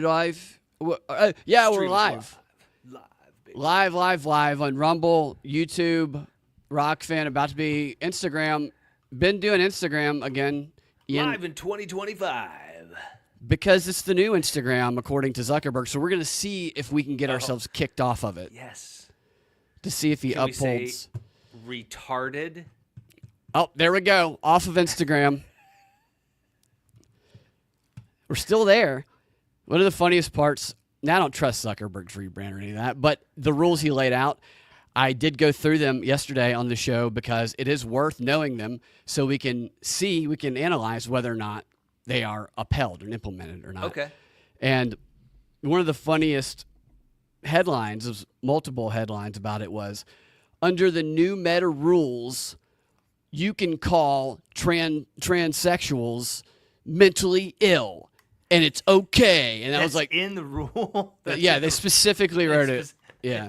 Live? Yeah, we're Stream is live. Live, baby. Live on Rumble, YouTube, Rockfan, about to be Instagram. Been doing Instagram again. Ian, Live in 2025. because it's the new Instagram, according to Zuckerberg. So we're going to see if we can get ourselves kicked off of it. Yes. To see if he Can we say upholds. retarded? Oh, there we go. Off of Instagram. We're still there. One of the funniest parts, now I don't trust Zuckerberg's rebrand or any of that, but the rules he laid out, I did go through them yesterday on the show because it is worth knowing them so we can analyze whether or not they are upheld and implemented or not. Okay. And one of the funniest headlines, there's multiple headlines about it, was under the new meta rules, you can call transsexuals mentally ill. And it's okay. And I was like, in the rule. yeah, they specifically wrote it. Yeah.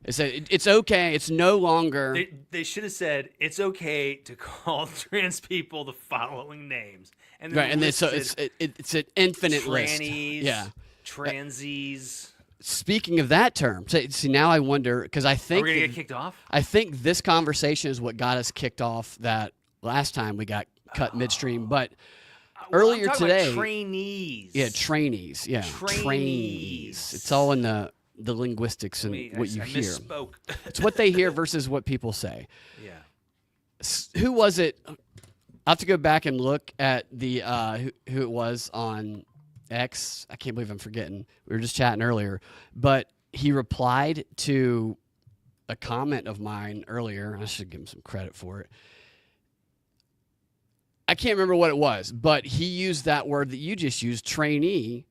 It said it's okay. It's no longer. They should have said it's okay to call trans people the following names. And then Right. And then, so it's an infinite list. trannies, Yeah. transies. Speaking of that term, see, now I wonder, because I Are think we going to get kicked off? I think this conversation is what got us kicked off that last time we got cut midstream. But earlier I'm talking today. about trainees. Yeah, trainees. Yeah, trainees. It's all in the linguistics and what you I hear. misspoke. It's what they hear versus what people say. Yeah. Who was it? I have to go back and look at the who it was on X. I can't believe I'm forgetting. We were just chatting earlier, but he replied to a comment of mine earlier. I should give him some credit for it. I can't remember what it was, but he used that word that you just used, trainee,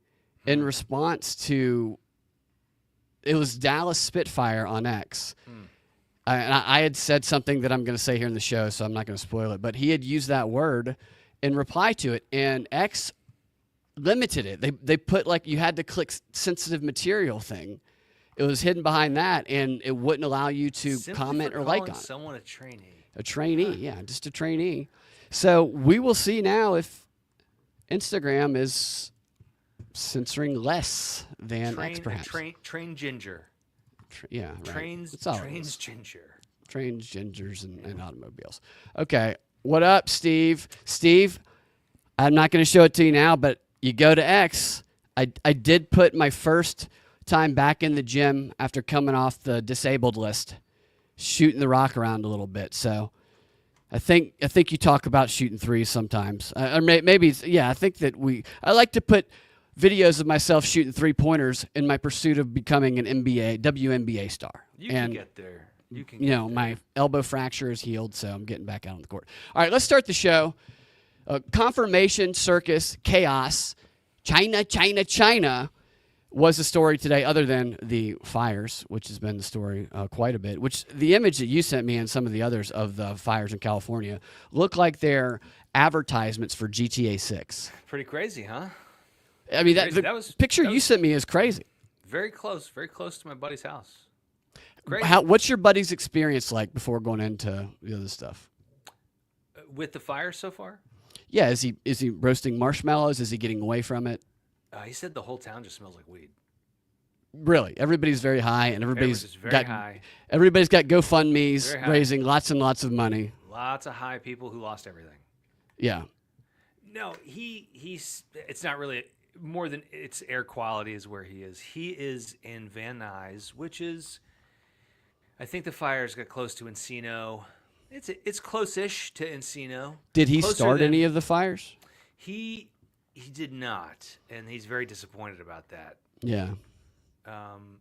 in response to, it was Dallas Spitfire on X. And I had said something that I'm going to say here in the show, so I'm not going to spoil it, but he had used that word in reply to it, and X limited it. They put, like, you had to click sensitive material thing. It was hidden behind that, and it wouldn't allow you to comment or like on it. Someone a trainee. A trainee, yeah, just a trainee. So we will see now if Instagram is censoring less than X, perhaps. Train ginger. Yeah, right. Trains ginger. Trains gingers and automobiles. Okay, what up, Steve? Steve, I'm not going to show it to you now, but you go to X. I did put my first time back in the gym after coming off the disabled list, shooting the rock around a little bit. So I think you talk about shooting threes sometimes, or maybe I think that I like to put videos of myself shooting 3-pointers in my pursuit of becoming an WNBA star. You can get there. My elbow fracture is healed, so I'm getting back out on the court. All right, let's start the show. Confirmation, circus, chaos, China was the story today, other than the fires, which has been the story quite a bit, which the image that you sent me and some of the others of the fires in California look like they're advertisements for GTA 6. Pretty crazy, huh? I mean, the picture you sent me is crazy. Very close to my buddy's house. Great. What's your buddy's experience like before going into the other stuff? With the fire so far? Yeah, is he roasting marshmallows? Is he getting away from it? He said the whole town just smells like weed. Really, everybody's very high, and everybody's got GoFundMe's raising lots and lots of money. Lots of high people who lost everything. Yeah. No, he's. It's not really more than it's air quality is where he is. He is in Van Nuys, which is, I think the fires got close to Encino. It's close-ish to Encino. Did he start any of the fires? He did not, and he's very disappointed about that. Yeah.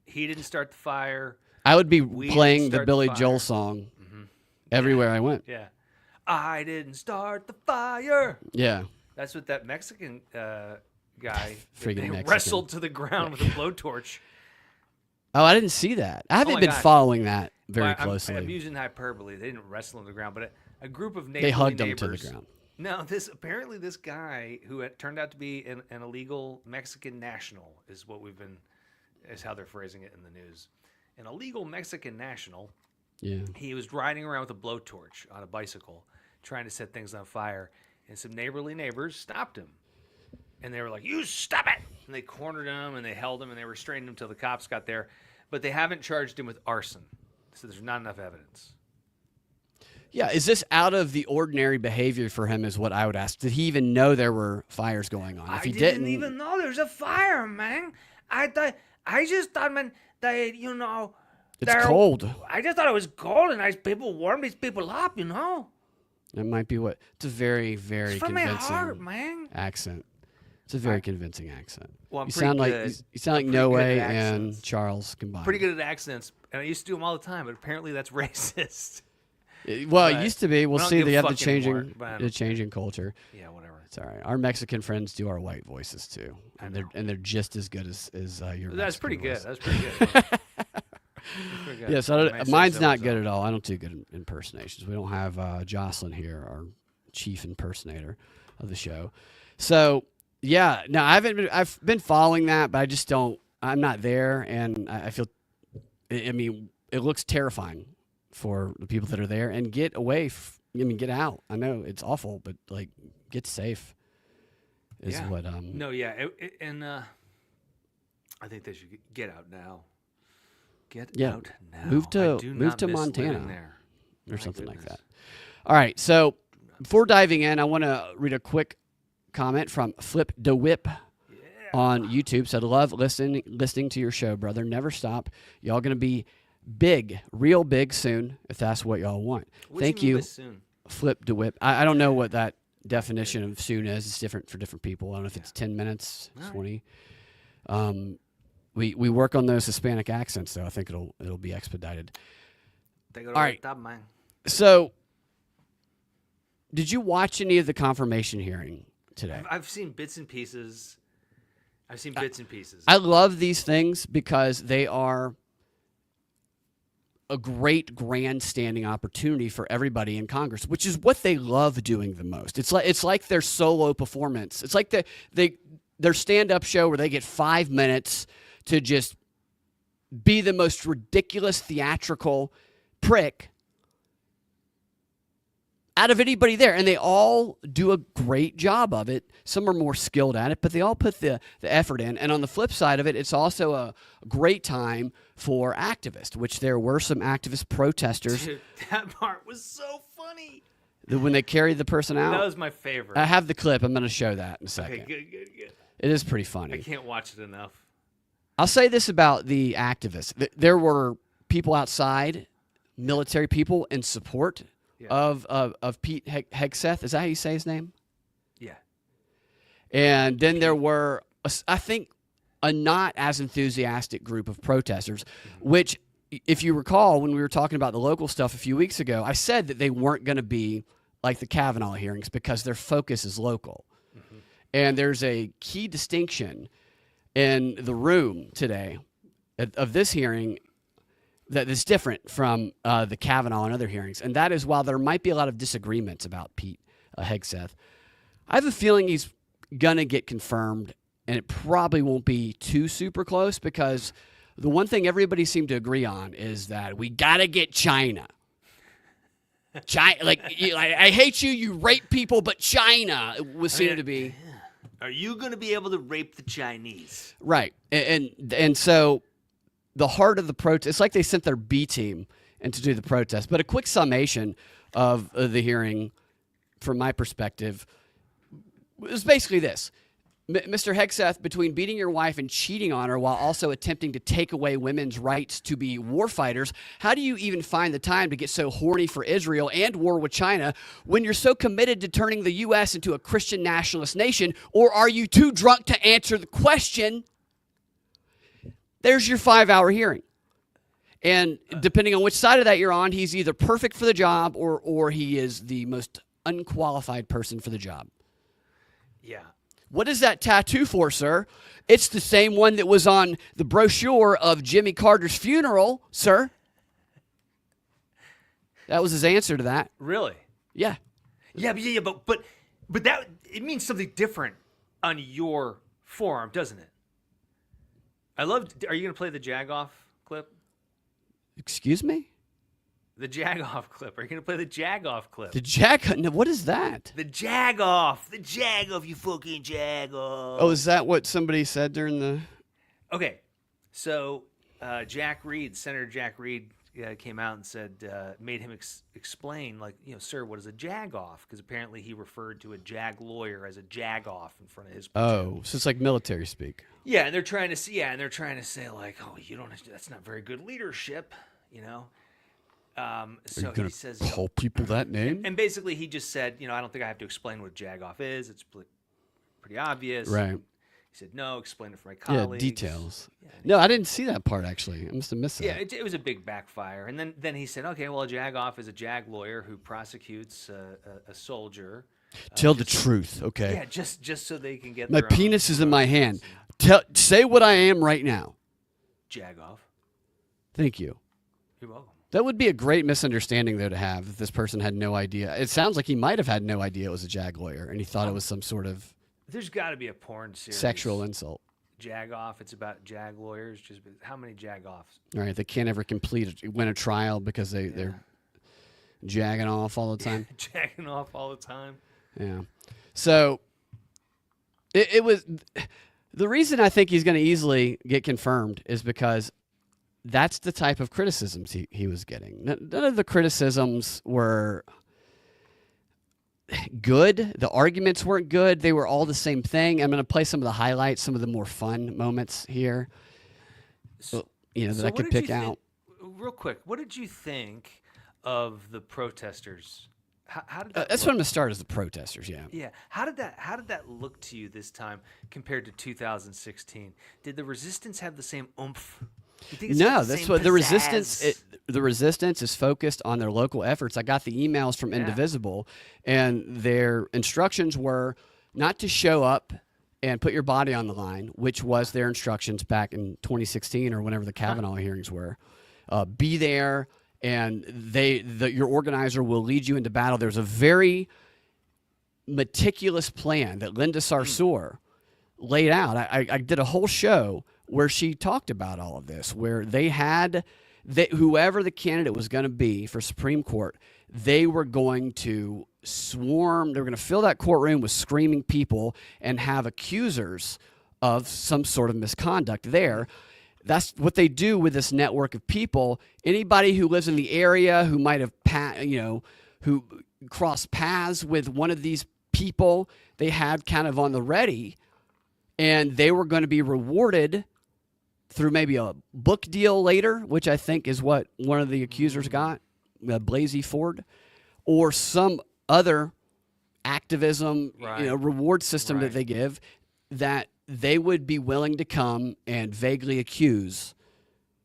He didn't start the fire. I would be playing the Billy Joel song everywhere I went. Yeah. I didn't start the fire. Yeah. That's what that Mexican guy Mexican. wrestled to the ground with a blowtorch. Oh, I didn't see that. I haven't been following that very closely. I'm using hyperbole. They didn't wrestle on the ground, but a group of they hugged neighbors. him to the ground. No, this guy who had turned out to be an illegal Mexican national is how they're phrasing it in the news. An illegal Mexican national. Yeah. He was riding around with a blowtorch on a bicycle, trying to set things on fire, and some neighborly neighbors stopped him, and they were like, "You stop it!" and they cornered him and they held him and they restrained him until the cops got there, but they haven't charged him with arson, so there's not enough evidence. Yeah, is this out of the ordinary behavior for him is what I would ask. Did he even know there were fires going on? If he didn't even know there's a fire, man. I just thought, man, that, you know, it's cold. I just thought it was cold and nice people warm these people up, you know. That might be what. It's a very, very it's from convincing my heart, man. accent. It's a very convincing accent. Well, I'm you pretty sound good. like you sound like Noe and Charles combined. Pretty good at accents, and I used to do them all the time, but apparently that's racist. Well, it used to be. We'll see. They have the changing culture. Yeah, whatever. It's all right. Our Mexican friends do our white voices too, and they're just as good as your. That's pretty good. Voice. That's pretty good. Yes, mine's not good at all. I don't do good impersonations. We don't have Jocelyn here, our chief impersonator of the show. So yeah, no, I've been following that, but I just don't. I'm not there, and I feel. I mean, it looks terrifying for the people that are there, and get away. Get out. I know it's awful, but like, get safe. Is what. No, yeah, and I think they should get out now. Get out now. Move to Montana or something like that. All right. So before diving in, I want to read a quick comment from Flip the Whip on YouTube. Said, love listening to your show, brother. Never stop. Y'all going to be big, real big soon, if that's what y'all want. Thank you. Soon? Flip the Whip. I don't know what that definition of soon is. It's different for different people. I don't know if it's 10 minutes, 20. We work on those Hispanic accents, though. I think it'll be expedited. All right. So, did you watch any of the confirmation hearing today? I've seen bits and pieces. I love these things because they are a great grandstanding opportunity for everybody in Congress, which is what they love doing the most. It's like their solo performance. It's like their stand-up show where they get 5 minutes to just be the most ridiculous theatrical prick out of anybody there. And they all do a great job of it. Some are more skilled at it, but they all put the effort in. And on the flip side of it, it's also a great time for activists, which there were some activist protesters. Dude, that part was so funny. When they carried the person out. That was my favorite. I have the clip. I'm going to show that in a second. Okay, good. It is pretty funny. I can't watch it enough. I'll say this about the activists. There were people outside, military people, in support of Pete Hegseth. Is that how you say his name? Yeah. And then there were, I think, a not as enthusiastic group of protesters, which, if you recall, when we were talking about the local stuff a few weeks ago, I said that they weren't going to be like the Kavanaugh hearings because their focus is local. Mm-hmm. And there's a key distinction in the room today of this hearing that is different from the Kavanaugh and other hearings. And that is, while there might be a lot of disagreements about Pete Hegseth, I have a feeling he's going to get confirmed, and it probably won't be too super close, because the one thing everybody seemed to agree on is that we got to get China. I hate you, you rape people, but China seemed to be... Are you going to be able to rape the Chinese? Right. And so the heart of the protest, it's like they sent their B team in to do the protest. But a quick summation of the hearing, from my perspective, was basically this. Mr. Hegseth, between beating your wife and cheating on her while also attempting to take away women's rights to be warfighters, how do you even find the time to get so horny for Israel and war with China when you're so committed to turning the U.S. into a Christian nationalist nation? Or are you too drunk to answer the question? There's your 5-hour hearing. And depending on which side of that you're on, he's either perfect for the job or he is the most unqualified person for the job. Yeah. What is that tattoo for, sir? It's the same one that was on the brochure of Jimmy Carter's funeral, sir. That was his answer to that. Really? Yeah. Yeah, but that, it means something different on your forearm, doesn't it? Are you going to play the Jagoff clip? Excuse me? The Jag-off clip. Are you going to play the Jag-off clip? The Jag. No, what is that? The Jag-off. The Jag-off, you fucking Jag-off. Oh, is that what somebody said during the? Okay, so Senator Jack Reed came out and said, made him explain, like, sir, what is a Jag-off? Because apparently he referred to a Jag lawyer as a Jag-off in front of his platoon. Oh, so it's like military speak. Yeah, and they're trying to say, like, oh, that's not very good leadership, So he says, call people that name? and basically he just said, I don't think I have to explain what a Jag-off is. It's pretty obvious. Right. He said, no, explain it for my colleagues. Yeah, details. Yeah, no, I didn't see that part, actually. I must have missed that. Yeah, it was a big backfire. And then he said, okay, well, a Jag-off is a Jag lawyer who prosecutes a soldier. Tell the truth, okay? Yeah, just so they can get my their penis own is in my hand. Say what I am right now. Jag-off. Thank you. You're welcome. That would be a great misunderstanding, though, to have if this person had no idea. It sounds like he might have had no idea it was a Jag lawyer, and he thought it was some sort of There's got to be a porn series. sexual insult. Jag-off. It's about Jag lawyers. Just how many Jag-offs? All right, they can't ever win a trial because they're jagging off all the time. Jagging off all the time. Yeah. So it was the reason I think he's going to easily get confirmed is because that's the type of criticisms he was getting. None of the criticisms were good. The arguments weren't good. They were all the same thing. I'm going to play some of the highlights, some of the more fun moments here, that I could pick out. Real quick, what did you think of the protesters? How did that that's look? what I'm going to start as the protesters, yeah. Yeah. How did that look to you this time compared to 2016? Did the resistance have the same oomph? You think it's got No, the that's same what the pizzazz? the resistance is focused on their local efforts. I got the emails from Indivisible, and their instructions were not to show up and put your body on the line, which was their instructions back in 2016 or whenever the Kavanaugh hearings were. Be there, and your organizer will lead you into battle. There's a very meticulous plan that Linda Sarsour laid out. I did a whole show where she talked about all of this, where whoever the candidate was going to be for Supreme Court, they were going to swarm. They were going to fill that courtroom with screaming people and have accusers of some sort of misconduct there. That's what they do with this network of people. Anybody who lives in the area who might have, who crossed paths with one of these people, they had kind of on the ready, and they were going to be rewarded through maybe a book deal later, which I think is what one of the accusers got, Blasey Ford, or some other activism, reward system that they give, that they would be willing to come and vaguely accuse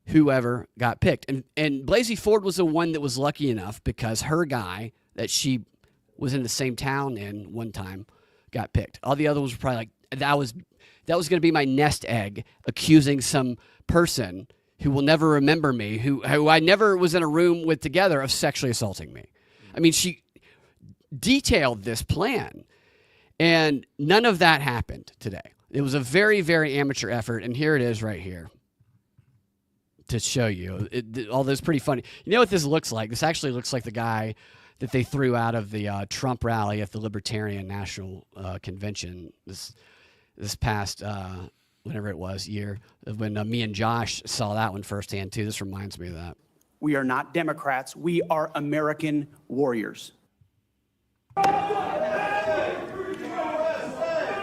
whoever got picked. And Blasey Ford was the one that was lucky enough because her guy that she was in the same town in one time got picked. All the other ones were probably like, that was going to be my nest egg, accusing some person who will never remember me, who I never was in a room with together, of sexually assaulting me. I mean, she detailed this plan, and none of that happened today. It was a very, very amateur effort, and here it is right here to show you. All this pretty funny. You know what this looks like? This actually looks like the guy that they threw out of the Trump rally at the Libertarian National Convention this past, whenever it was, year, when me and Josh saw that one firsthand, too. This reminds me of that. We are not Democrats. We are American warriors.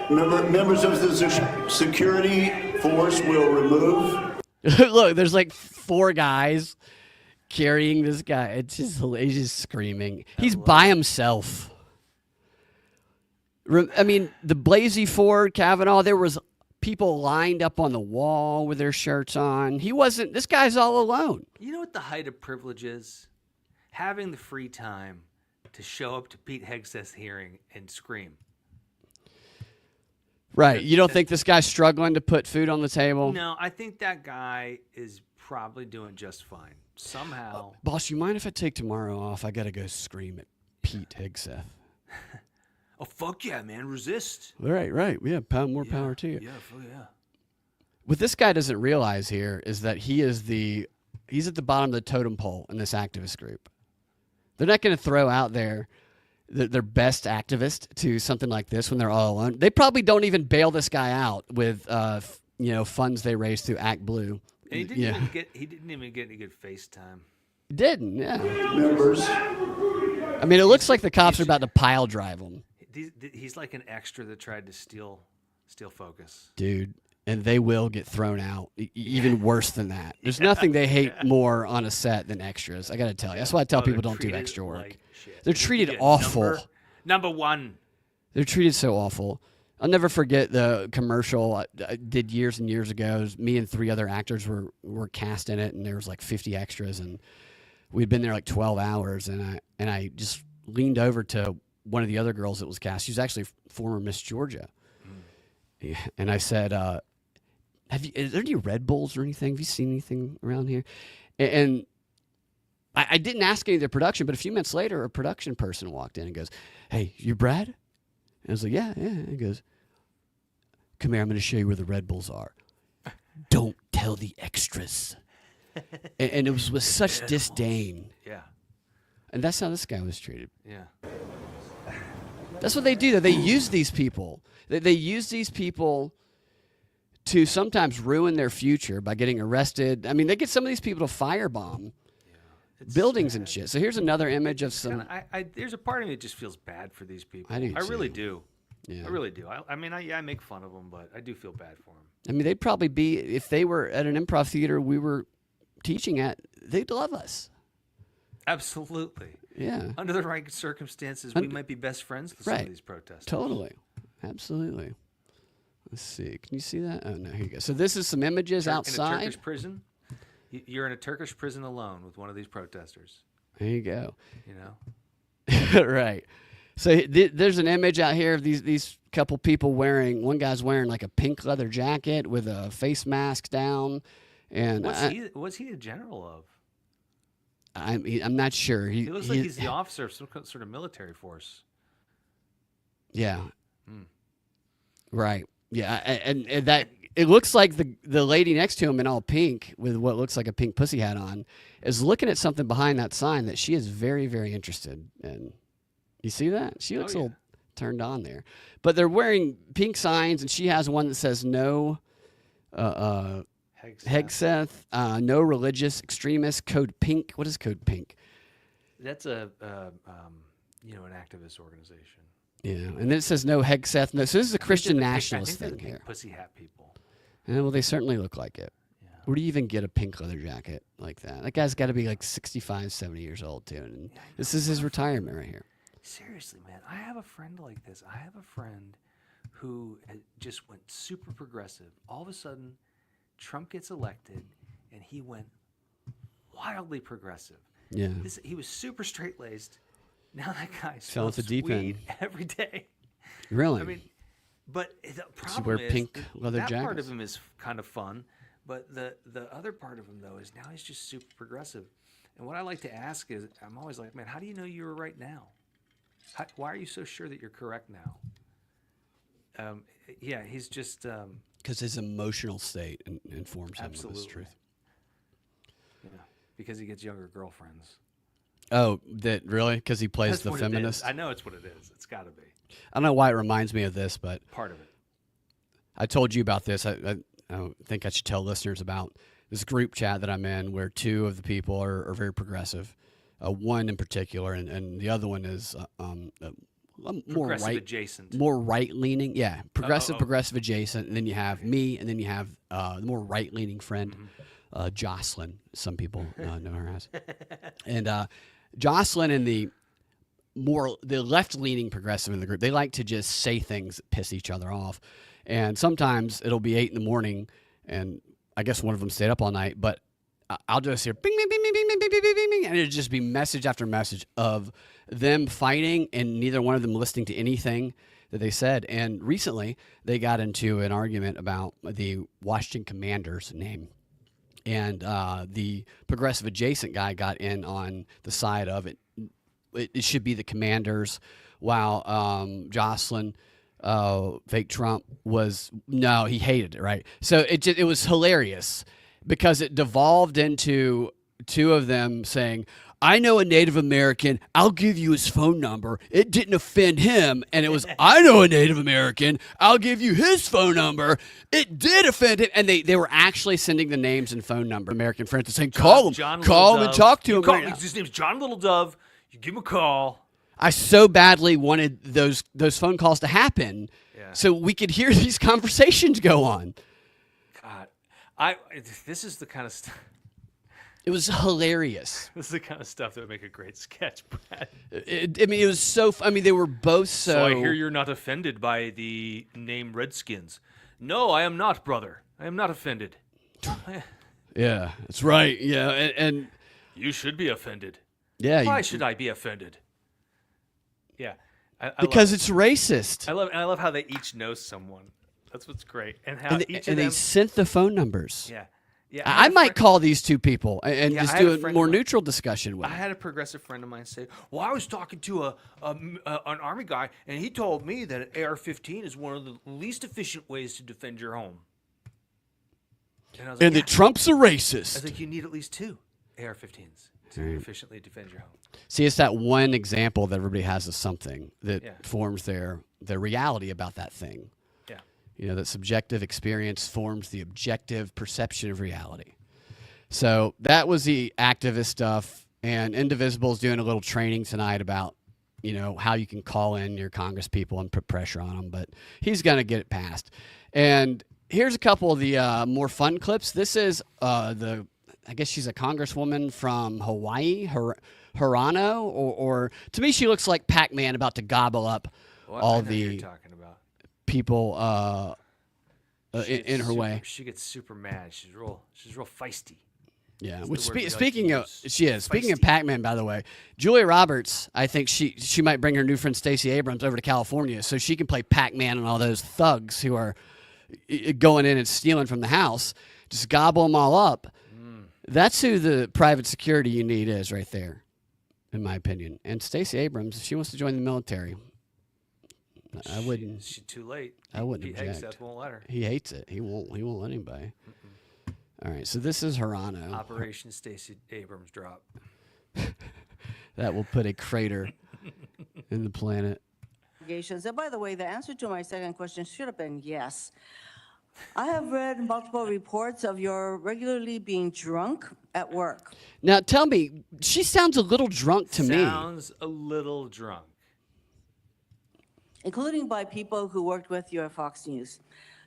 Members of the security force will remove. Look, there's like 4 guys carrying this guy. It's just, he's just screaming. He's by himself. I mean, the Blasey Ford, Kavanaugh, there was people lined up on the wall with their shirts on. This guy's all alone. You know what the height of privilege is? Having the free time to show up to Pete Hegseth's hearing and scream. Right. You don't think this guy's struggling to put food on the table? No, I think that guy is probably doing just fine. Somehow. Boss, you mind if I take tomorrow off? I got to go scream at Pete Hegseth. Oh, fuck yeah, man. Resist. Right. Yeah, more power to you. Yeah, fuck yeah. What this guy doesn't realize here is that he's at the bottom of the totem pole in this activist group. They're not going to throw out their best activist to something like this when they're all alone. They probably don't even bail this guy out with funds they raised through Act Blue. And he didn't even get any good FaceTime. Didn't, yeah. Members, I mean, it looks like the cops are about to pile drive him. He's like an extra that tried to steal focus. Dude, and they will get thrown out. Even worse than that. There's nothing they hate more on a set than extras. I got to tell you. That's why I tell people don't do extra work. Like shit. They're treated awful. Number one. They're treated so awful. I'll never forget the commercial I did years and years ago. It was me and 3 other actors were cast in it, and there was like 50 extras, and we'd been there like 12 hours, and I just leaned over to one of the other girls that was cast. She was actually former Miss Georgia. Yeah, and I said, is there any Red Bulls or anything? Have you seen anything around here? And I didn't ask any of the production, but a few minutes later, a production person walked in and goes, "Hey, you Brad?" And I was like, yeah. And he goes, "Come here, I'm going to show you where the Red Bulls are. Don't tell the extras." and it was with such disdain. Yeah. And that's how this guy was treated. Yeah. That's what they do. They use these people. They use these people to sometimes ruin their future by getting arrested. I mean, they get some of these people to firebomb buildings and shit. So here's another image of some. There's a part of me that just feels bad for these people. I do really too. do. Yeah. I really do. I make fun of them, but I do feel bad for them. I mean, they'd probably be, if they were at an improv theater we were teaching at, they'd love us. Absolutely. Yeah. Under the right circumstances, we might be best friends with some of these protesters. Totally. Absolutely. Let's see. Can you see that? Oh, no. Here you go. So this is some images outside. In a Turkish prison? You're in a Turkish prison alone with one of these protesters. There you go. You know? Right. So there's an image out here of these couple people one guy's wearing like a pink leather jacket with a face mask down. And what's he a general of? I'm not sure. He looks like he's the officer of some sort of military force. Yeah. Right. Yeah. And that it looks like the lady next to him in all pink with what looks like a pink pussy hat on is looking at something behind that sign that she is very, very interested in. You see that? She looks a little turned on there. But they're wearing pink signs, and she has one that says no Hegseth, no religious extremists, code pink. What is code pink? That's an activist organization. Yeah, and then it says no Hegseth. No, so this is a Christian nationalist thing here. Pussy hat people. Yeah, well, they certainly look like it. Yeah. Where do you even get a pink leather jacket like that? That guy's got to be like 65, 70 years old, too. And this is his retirement right here. Seriously, man. I have a friend like this. I have a friend who just went super progressive. All of a sudden, Trump gets elected, and he went wildly progressive. Yeah. He was super straight-laced. Now that guy fell into smokes deep weed end every day. Really? I mean, but the problem wear is pink leather that part jackets? of him is kind of fun, but the other part of him though is now he's just super progressive. And what I like to ask is, I'm always like, man, how do you know you were right now? Why are you so sure that you're correct now? Yeah, he's just because his emotional state informs him of his truth. Yeah, because he gets younger girlfriends. Oh, that really? Because he plays the what feminist? I know it's what it is. It's got to be. I don't know why it reminds me of this, but Part of it. I told you about this. I don't think I should tell listeners about this group chat that I'm in where 2 of the people are very progressive. One in particular, and the other one is more right adjacent. More right-leaning. Yeah, progressive adjacent. And then you have me, and then you have the more right-leaning friend, Jocelyn, some people know her as. And Jocelyn and the left-leaning progressive in the group, they like to just say things that piss each other off. And sometimes it'll be 8 a.m, and I guess one of them stayed up all night, but I'll just hear bing, bing, bing, bing, bing, bing, bing, bing, bing, and it'll just be message after message of them fighting and neither one of them listening to anything that they said. And recently, they got into an argument about the Washington Commanders name. And the progressive adjacent guy got in on the side of it. It should be the Commanders, while Jocelyn, fake Trump, he hated it, right? So it was hilarious because it devolved into two of them saying, I know a Native American. I'll give you his phone number. It didn't offend him. And it was, I know a Native American. I'll give you his phone number. It did offend him. And they were actually sending the names and phone number of American friends and saying, call him. Call him and talk to him. His name's John Little Dove. You give him a call. I so badly wanted those phone calls to happen so we could hear these conversations go on. God, this is the kind of stuff. It was hilarious. This is the kind of stuff that would make a great sketch, Brad. It was so. They were both so. So I hear you're not offended by the name Redskins. No, I am not, brother. I am not offended. Yeah, that's right. Yeah, and you should be offended. Yeah. Why should I be offended? Yeah, because it's racist. I love how they each know someone. That's what's great, and how each of them. They sent the phone numbers. Yeah. I might call these two people and just do a more of neutral discussion with them. I had a progressive friend of mine say, well, I was talking to an Army guy, and he told me that an AR-15 is one of the least efficient ways to defend your home. And I was like, that Trump's a racist. I was like, you need at least 2 AR-15s to efficiently defend your home. See, it's that one example that everybody has of something that forms their reality about that thing. That subjective experience forms the objective perception of reality. So that was the activist stuff. And Indivisible's doing a little training tonight about, how you can call in your Congress people and put pressure on them. But he's going to get it passed. And here's a couple of the more fun clips. This is I guess she's a congresswoman from Hawaii, Hirano, or to me she looks like Pac-Man about to gobble up all the you're talking about. People in her way. She gets super mad. She's real feisty. Yeah. Which speaking of Pac-Man, by the way, Julia Roberts, I think she might bring her new friend Stacey Abrams over to California so she can play Pac-Man and all those thugs who are going in and stealing from the house. Just gobble them all up. That's who the private security you need is right there, in my opinion. And Stacey Abrams, if she wants to join the military, I wouldn't. She's too late. I wouldn't object. Seth won't let her. He hates it. He won't let anybody. All right, so this is Hirano. Operation Stacey Abrams drop. That will put a crater in the planet. And by the way, the answer to my second question should have been yes. I have read multiple reports of your regularly being drunk at work. Now, tell me, she sounds a little drunk to me. Sounds a little drunk. Including by people who worked with you at Fox News.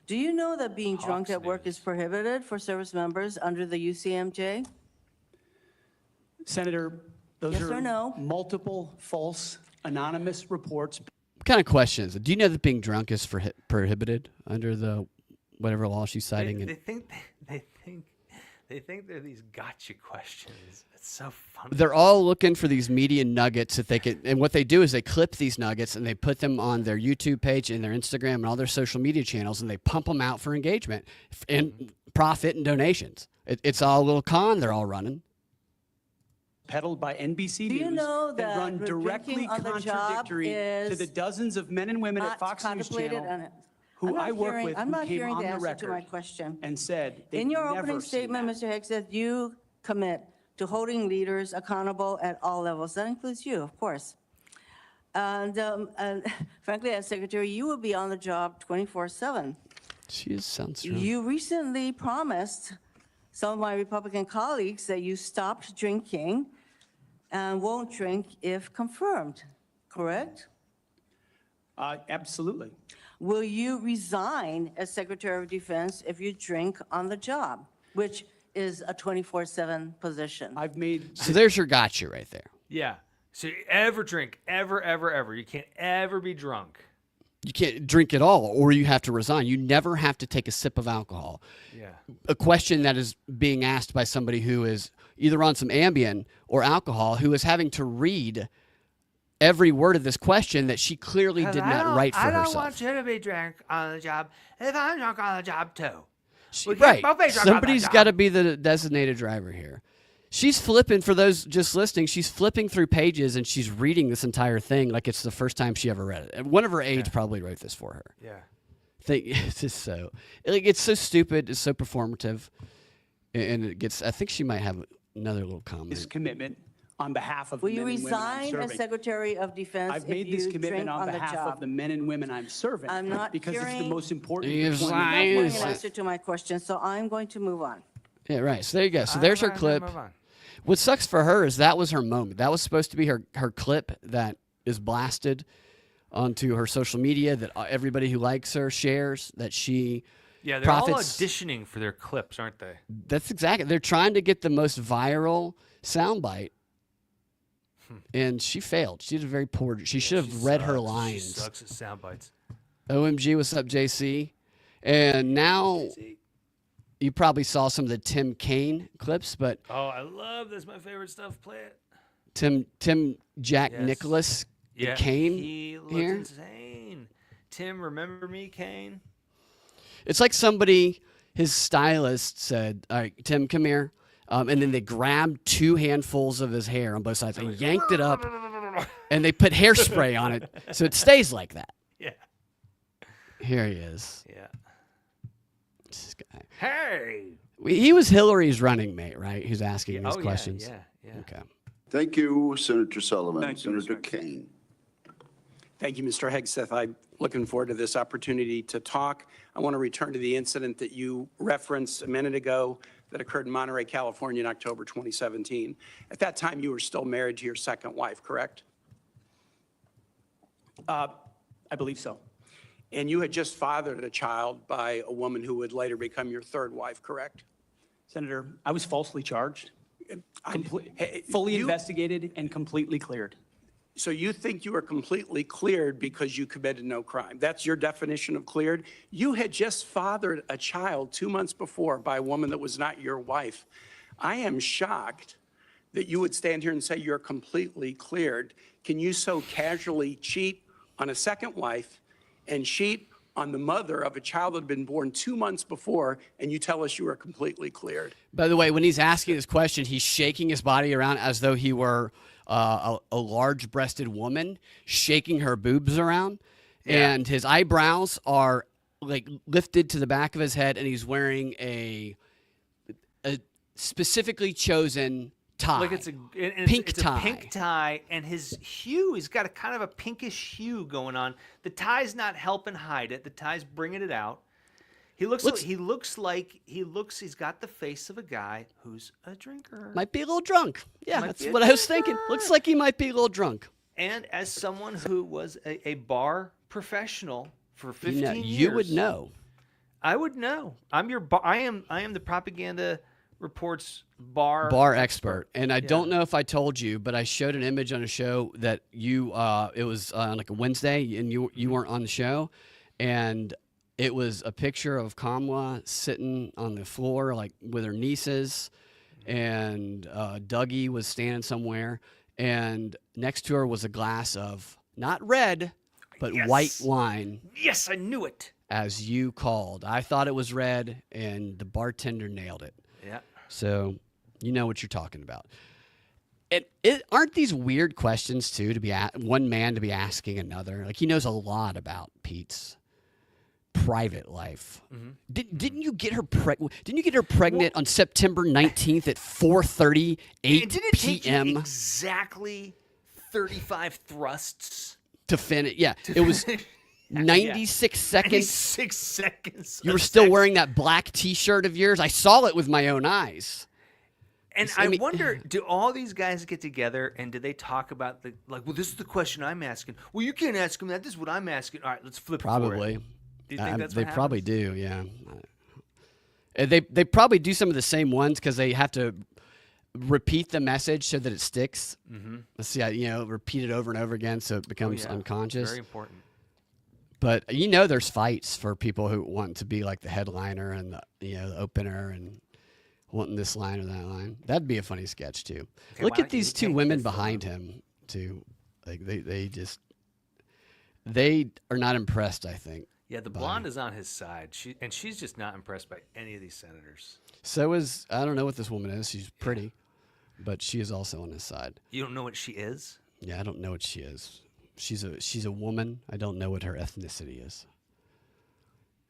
Do you know that being drunk at work is prohibited for service members under the UCMJ? Senator, those Yes are or no? multiple false anonymous reports. What kind of questions? Do you know that being drunk is prohibited under the whatever law she's citing? They think they're these gotcha questions. It's so funny. They're all looking for these media nuggets that they can, and what they do is they clip these nuggets and they put them on their YouTube page and their Instagram and all their social media channels, and they pump them out for engagement and profit and donations. It's all a little con they're all running. Peddled by NBC Do News you know that run directly drinking on the job contradictory to the is dozens of men and women at not Fox News contemplated Channel on it? who I work with I'm who not came hearing on the the answer to my record question. and said they've In your never opening seen statement, that. Mr. Hicks, said you commit to holding leaders accountable at all levels. That includes you, of course. And frankly, as secretary, you will be on the job 24/7. She sounds drunk. You recently promised some of my Republican colleagues that you stopped drinking and won't drink if confirmed, correct? Absolutely. Will you resign as Secretary of Defense if you drink on the job, which is a 24/7 position? I've made So there's your gotcha right there. Yeah. So you ever drink, ever. You can't ever be drunk. You can't drink at all, or you have to resign. You never have to take a sip of alcohol. Yeah. A question that is being asked by somebody who is either on some Ambien or alcohol, who is having to read every word of this question that she clearly did not write for herself. I don't want you to be drunk on the job if I'm drunk on the job too. Right. Somebody's got to be the designated driver here. She's flipping, for those just listening, she's flipping through pages and she's reading this entire thing like it's the first time she ever read it. And one of her aides probably wrote this for her. Yeah. It's just so, it's so stupid. It's so performative. And it gets, I think she might have another little comment. This commitment on behalf of Will the you men and women I'm resign as serving. Secretary of Defense I've if made this you commitment drink on on the behalf of job? the men and women I'm serving. I'm not because it's the hearing- most important You deployment. I'm not resign. hearing Yes. an answer to my question, so I'm going to move on. Yeah, right. So there you go. So there's her Move on, clip. move on. What sucks for her is that was her moment. That was supposed to be her clip that is blasted onto her social media that everybody who likes her shares, that she Yeah, they're all profits. auditioning for their clips, aren't they? That's exactly. They're trying to get the most viral soundbite, and she failed. She did a very poor. She should have read her She lines. sucks at sound bites. OMG, what's up, JC? And now you probably saw some of the Tim Kaine clips, but Oh, I love this. My favorite stuff. Play it. Tim Jack Yes. Nicholas Yeah, Kane he looks here. insane. Tim, remember me, Kane? It's like somebody, his stylist said, "All right, Tim, come here," and then they grabbed 2 handfuls of his hair on both sides and yanked it up, and they put hairspray on it so it stays like that. Yeah. Here he is. Yeah. This guy. Hey. He was Hillary's running mate, right? Who's asking these Oh, questions. yeah. Okay. Thank you, Senator Sullivan. Thank you, Senator Mr. Kane. Thank you, Mr. Hegseth. I'm looking forward to this opportunity to talk. I want to return to the incident that you referenced a minute ago that occurred in Monterey, California in October 2017. At that time, you were still married to your second wife, correct? I believe so. And you had just fathered a child by a woman who would later become your third wife, correct? Senator, I was falsely charged, Hey, fully you- investigated, and completely cleared. So you think you were completely cleared because you committed no crime? That's your definition of cleared? You had just fathered a child 2 months before by a woman that was not your wife. I am shocked that you would stand here and say you're completely cleared. Can you so casually cheat on a second wife and cheat on the mother of a child that had been born 2 months before, and you tell us you are completely cleared? By the way, when he's asking this question, he's shaking his body around as though he were a large-breasted woman, shaking her boobs around, and his eyebrows are like lifted to the back of his head, and he's wearing a specifically chosen tie. Like it's a Pink it's tie. a pink tie, and his hue, he's got a kind of a pinkish hue going on. The tie's not helping hide it. The tie's bringing it out. He's got the face of a guy who's a drinker. Might be a little drunk. Yeah, Might that's be a what I was thinking. drinker. Looks like he might be a little drunk. And as someone who was a bar professional for 15 You know, years, you would know. I would know. I am the propaganda reports bar Expert. And I don't know if I told you, but I showed an image on a show that you it was on like a Wednesday, and you weren't on the show, and it was a picture of Kamala sitting on the floor like with her nieces, and Dougie was standing somewhere, and next to her was a glass of not red but Yes. white wine, Yes, I knew it. as you called. I thought it was red, and the bartender nailed it. Yeah. So you know what you're talking about. Aren't these weird questions too to be one man to be asking another? Like he knows a lot about Pete's private life. Didn't you get her pregnant? Didn't you get her pregnant on September 19th at 4:38 And did it take you p.m. exactly 35 thrusts to finish? Yeah, it was 96 seconds. 6 seconds. You of were still sex. wearing that black T-shirt of yours. I saw it with my own eyes. And I I mean- wonder, do all these guys get together and do they talk about well, this is the question I'm asking. Well, you can't ask him that. This is what I'm asking. All right, let's flip it for it. Probably. Do you think that's they what probably happens? do, yeah. They probably do some of the same ones because they have to repeat the message so that it sticks. Let's see, repeat it over and over again so it becomes Yeah, unconscious. Very important. But there's fights for people who want to be like the headliner and the opener and wanting this line or that line. That'd be a funny sketch too. Okay, Look why at don't you these two take women this behind him too. Like they are not impressed, I think. Yeah, the blonde is on his side. She's just not impressed by any of these senators. So I don't know what this woman is. She's pretty, but she is also on his side. You don't know what she is? Yeah, I don't know what she is. She's a woman. I don't know what her ethnicity is.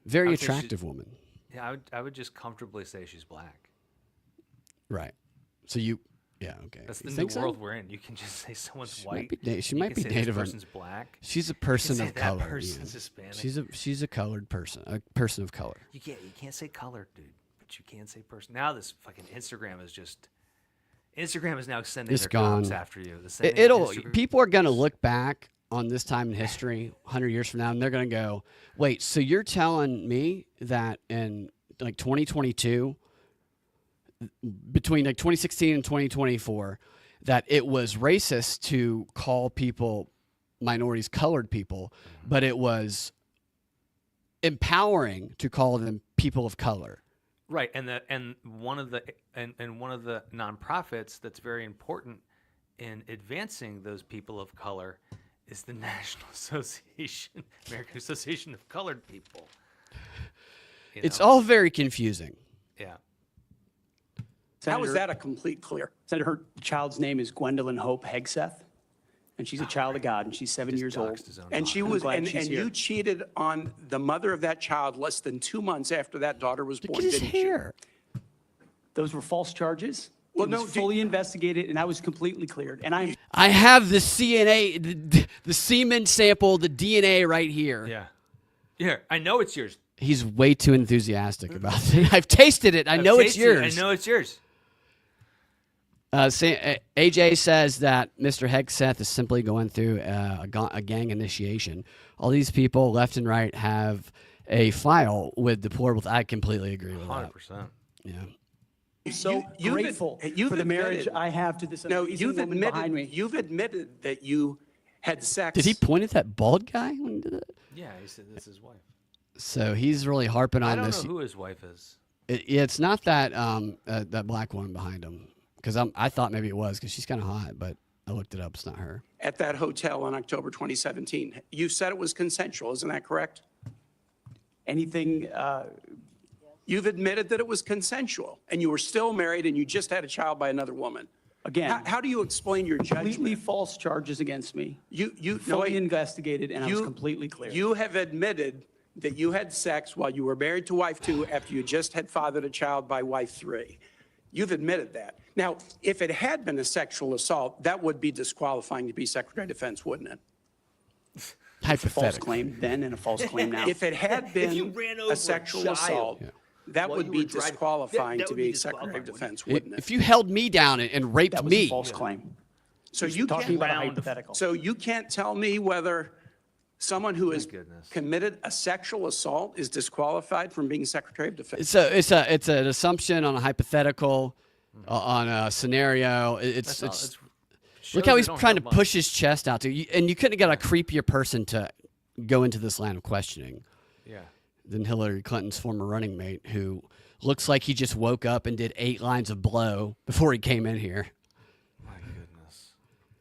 Very I would say attractive woman. Yeah, I would just comfortably say she's black. Right. So you, yeah, okay. That's You the new think so? world we're in. You can just say someone's She white. might be, she You might can be say this Native. person's black. She's a You can person say of that color. person's yeah. Hispanic. She's a colored person, a person of color. You can't say colored, dude, but you can say person. Now this fucking Instagram is now sending It's their cops gone. after you. It'll people are going to look back on this time in history 100 years from now and they're going to go, wait, so you're telling me that in like 2022, between like 2016 and 2024, that it was racist to call people minorities colored people, but it was empowering to call them people of color. Right, and one of the nonprofits that's very important in advancing those people of color is the National Association, American Association of Colored People. You It's know? all very confusing. Yeah. How is Senator- that a complete clear? Senator, her child's name is Gwendolyn Hope Hegseth, and she's a child of God, and she's 7 years old. Doxed his own And she daughter. was, glad and she's you here. cheated on the mother of that child less than 2 months after that daughter was Look born, at his didn't you? hair. Those were false charges. Well, It no, was do- fully investigated, and I was completely cleared. And I'm I have the CNA, the semen sample, the DNA right here. Yeah. Here, I know it's yours. He's way too enthusiastic about it. I've tasted it. I know it's Tasted it. yours. I know it's yours. AJ says that Mr. Hegseth is simply going through a gang initiation. All these people, left and right, have a file with deplorables. I completely agree with that. 100%. Yeah. so you've grateful you've for the marriage admitted- I have to this No, amazing woman behind me. you've admitted that you had sex. Did he point at that bald guy when he did it? Yeah, he said this is his wife. So he's really harping I on don't this. know who his wife is. It's not that that black woman behind him, because I thought maybe it was because she's kind of hot, but I looked it up. It's not her. At that hotel in October 2017? You said it was consensual, isn't that correct? Anything, You've admitted that it was consensual, and you were still married, and you just had a child by another woman. again, How do you explain your completely judgment? false charges against me, You no, fully wait. investigated, and I was completely clear. You have admitted that you had sex while you were married to wife 2 after you just had fathered a child by wife 3. You've admitted that. Now, if it had been a sexual assault, that would be disqualifying to be Secretary of Defense, wouldn't it? False Hypothetical. claim then and a false claim now. If it had you been ran over a a sexual child assault, that while would you be were driving, disqualifying that to would be be Secretary of disqualifying, Defense, wouldn't it? If you held me down and raped That was me, a false claim. So You're you talking can't, about a round- hypothetical. so you can't tell me whether someone who has goodness. committed a sexual assault is disqualified from being Secretary of Defense? it's an assumption on a hypothetical, on a scenario. That's all. It's Shows look how they he's don't trying to have much. push his chest out to you, and you couldn't have got a creepier person to go into this line of questioning Yeah. than Hillary Clinton's former running mate, who looks like he just woke up and did 8 lines of blow before he came in here. My goodness.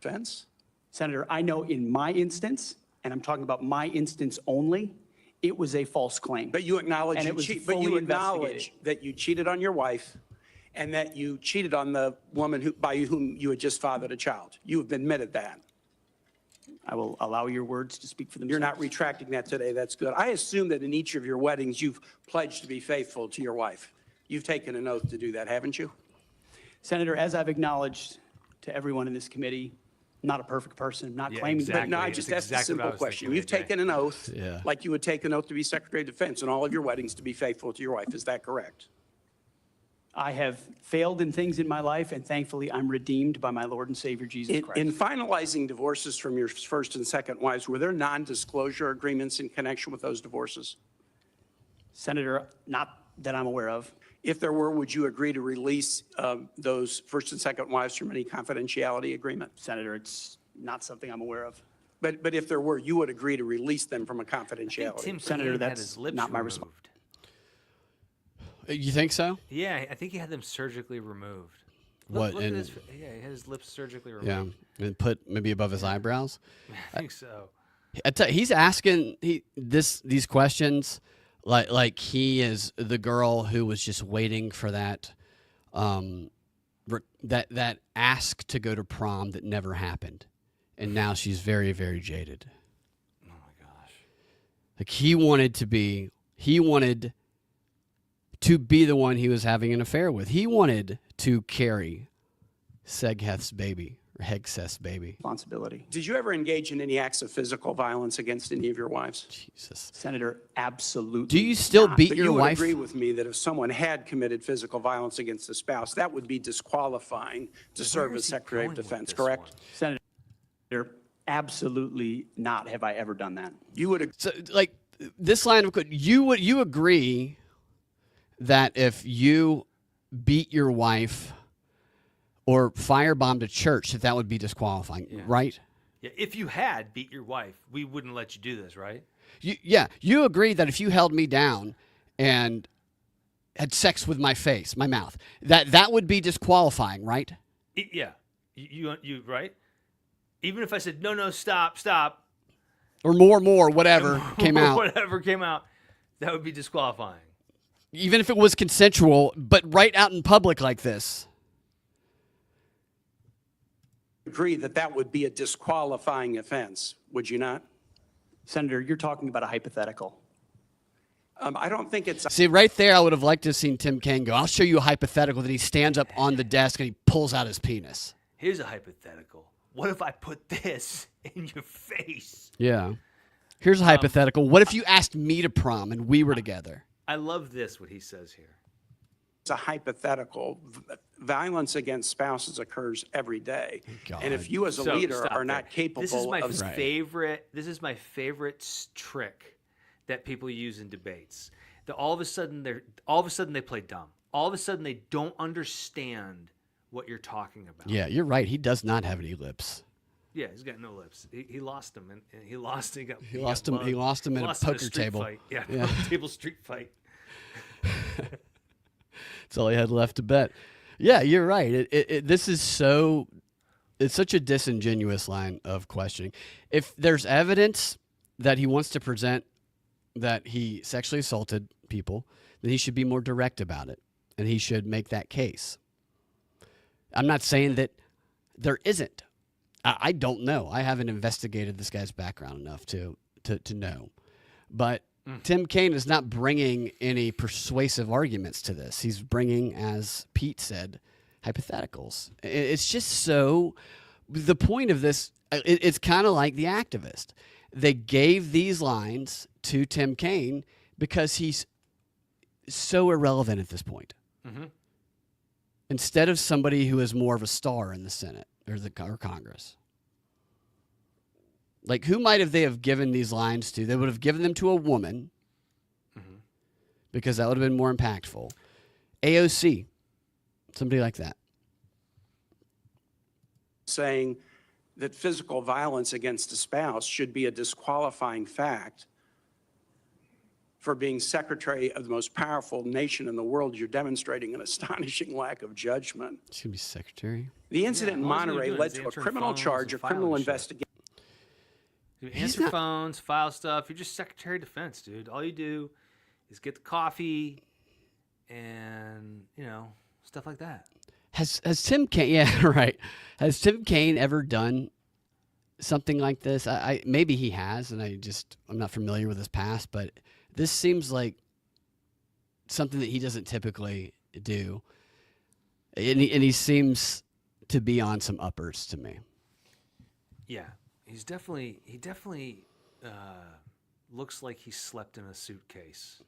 Defense? Senator, I know in my instance, and I'm talking about my instance only, it was a false claim. But you acknowledge And you it was cheat, but fully you acknowledge investigated. that you cheated on your wife and that you cheated on the woman by whom you had just fathered a child. You have admitted that. I will allow your words to speak for themselves. You're not retracting that today. That's good. I assume that in each of your weddings, you've pledged to be faithful to your wife. You've taken an oath to do that, haven't you? Senator, as I've acknowledged to everyone in this committee, not a perfect person, not Yeah, claiming to be. exactly. But no, I That's just asked a exactly what I simple was question. thinking, You've AJ. taken an oath, Yeah. like you would take an oath to be Secretary of Defense in all of your weddings to be faithful to your wife. Is that correct? I have failed in things in my life, and thankfully, I'm redeemed by my Lord and Savior, Jesus Christ. In finalizing divorces from your first and second wives, were there non-disclosure agreements in connection with those divorces? Senator, not that I'm aware of. If there were, would you agree to release those first and second wives from any confidentiality agreement? Senator, it's not something I'm aware of. But if there were, you would agree to release them from a I think confidentiality? Tim Senator, Kaine had that's his lips not my removed. response. You think so? Yeah, I think he had them surgically removed. What, Look at in- his, yeah, he had his lips surgically removed. Yeah, and put maybe above his eyebrows. I think so. He's asking these questions like he is the girl who was just waiting for that that ask to go to prom that never happened, and now she's very, very jaded. Oh my gosh. Like he wanted to be the one he was having an affair with. He wanted to carry Segheth's baby or Hegseth's baby. Responsibility. Did you ever engage in any acts of physical violence against any of your wives? Jesus. Senator, absolutely. Do you still not. beat But your you would wife? agree with me that if someone had committed physical violence against a spouse, that would be disqualifying to serve as is he Secretary of going with Defense, this correct? one? Senator, absolutely not have I ever done that. You would So, like this line of you agree that if you beat your wife or firebombed a church, that would be disqualifying, right? Yeah, if you had beat your wife, we wouldn't let you do this, right? You agree that if you held me down and had sex with my face, my mouth, that would be disqualifying, right? Yeah, you right? Even if I said no, stop, Or more, whatever came out. whatever came out, that would be disqualifying. Even if it was consensual, but right out in public like this. agree that that would be a disqualifying offense, would you not? Senator, you're talking about a hypothetical. I don't think it's See, right there, I would have liked to have seen Tim Kaine go, I'll show you a hypothetical. Then he stands up on the desk and he pulls out his penis. Here's a hypothetical. What if I put this in your face? Yeah. Here's a hypothetical. What if you asked me to prom and we were together? I love this, what he says here. a hypothetical. Violence against spouses occurs every day. God. And if you as a So, leader stop are not there. capable This is my of favorite. This is my favorite trick that people use in debates. That all of a sudden they play dumb. All of a sudden they don't understand what you're talking about. Yeah, you're right. He does not have any lips. Yeah, he's got no lips. He lost them, and he lost. He lost him- he lost him in a poker street table. Fight. Yeah, Yeah. poker table street fight. That's all he had left to bet. Yeah, you're right. This is so. It's such a disingenuous line of questioning. If there's evidence that he wants to present that he sexually assaulted people, then he should be more direct about it, and he should make that case. I'm not saying that there isn't. I don't know. I haven't investigated this guy's background enough to know. But Tim Kaine is not bringing any persuasive arguments to this. He's bringing, as Pete said, hypotheticals. It's just so. The point of this, it's kind of like The Activist. They gave these lines to Tim Kaine because he's so irrelevant at this point. Mm-hmm. Instead of somebody who is more of a star in the Senate or Congress. Like, who might have they have given these lines to? They would have given them to a woman because that would have been more impactful. AOC, somebody like that. saying that physical violence against a spouse should be a disqualifying fact for being secretary of the most powerful nation in the world. You're demonstrating an astonishing lack of judgment. She's going to be secretary. The incident in all he's gonna Monterey do is led to a answer criminal phones charge, a and filing criminal shit. investigation. You He's answer not- phones, file stuff. You're just Secretary of Defense, dude. All you do is get the coffee and, stuff like that. Has Tim Kaine? Yeah, right. Has Tim Kaine ever done something like this? I maybe he has, and I'm not familiar with his past, but this seems like something that he doesn't typically do, and he seems to be on some uppers to me. Yeah, he definitely looks like he slept in a suitcase.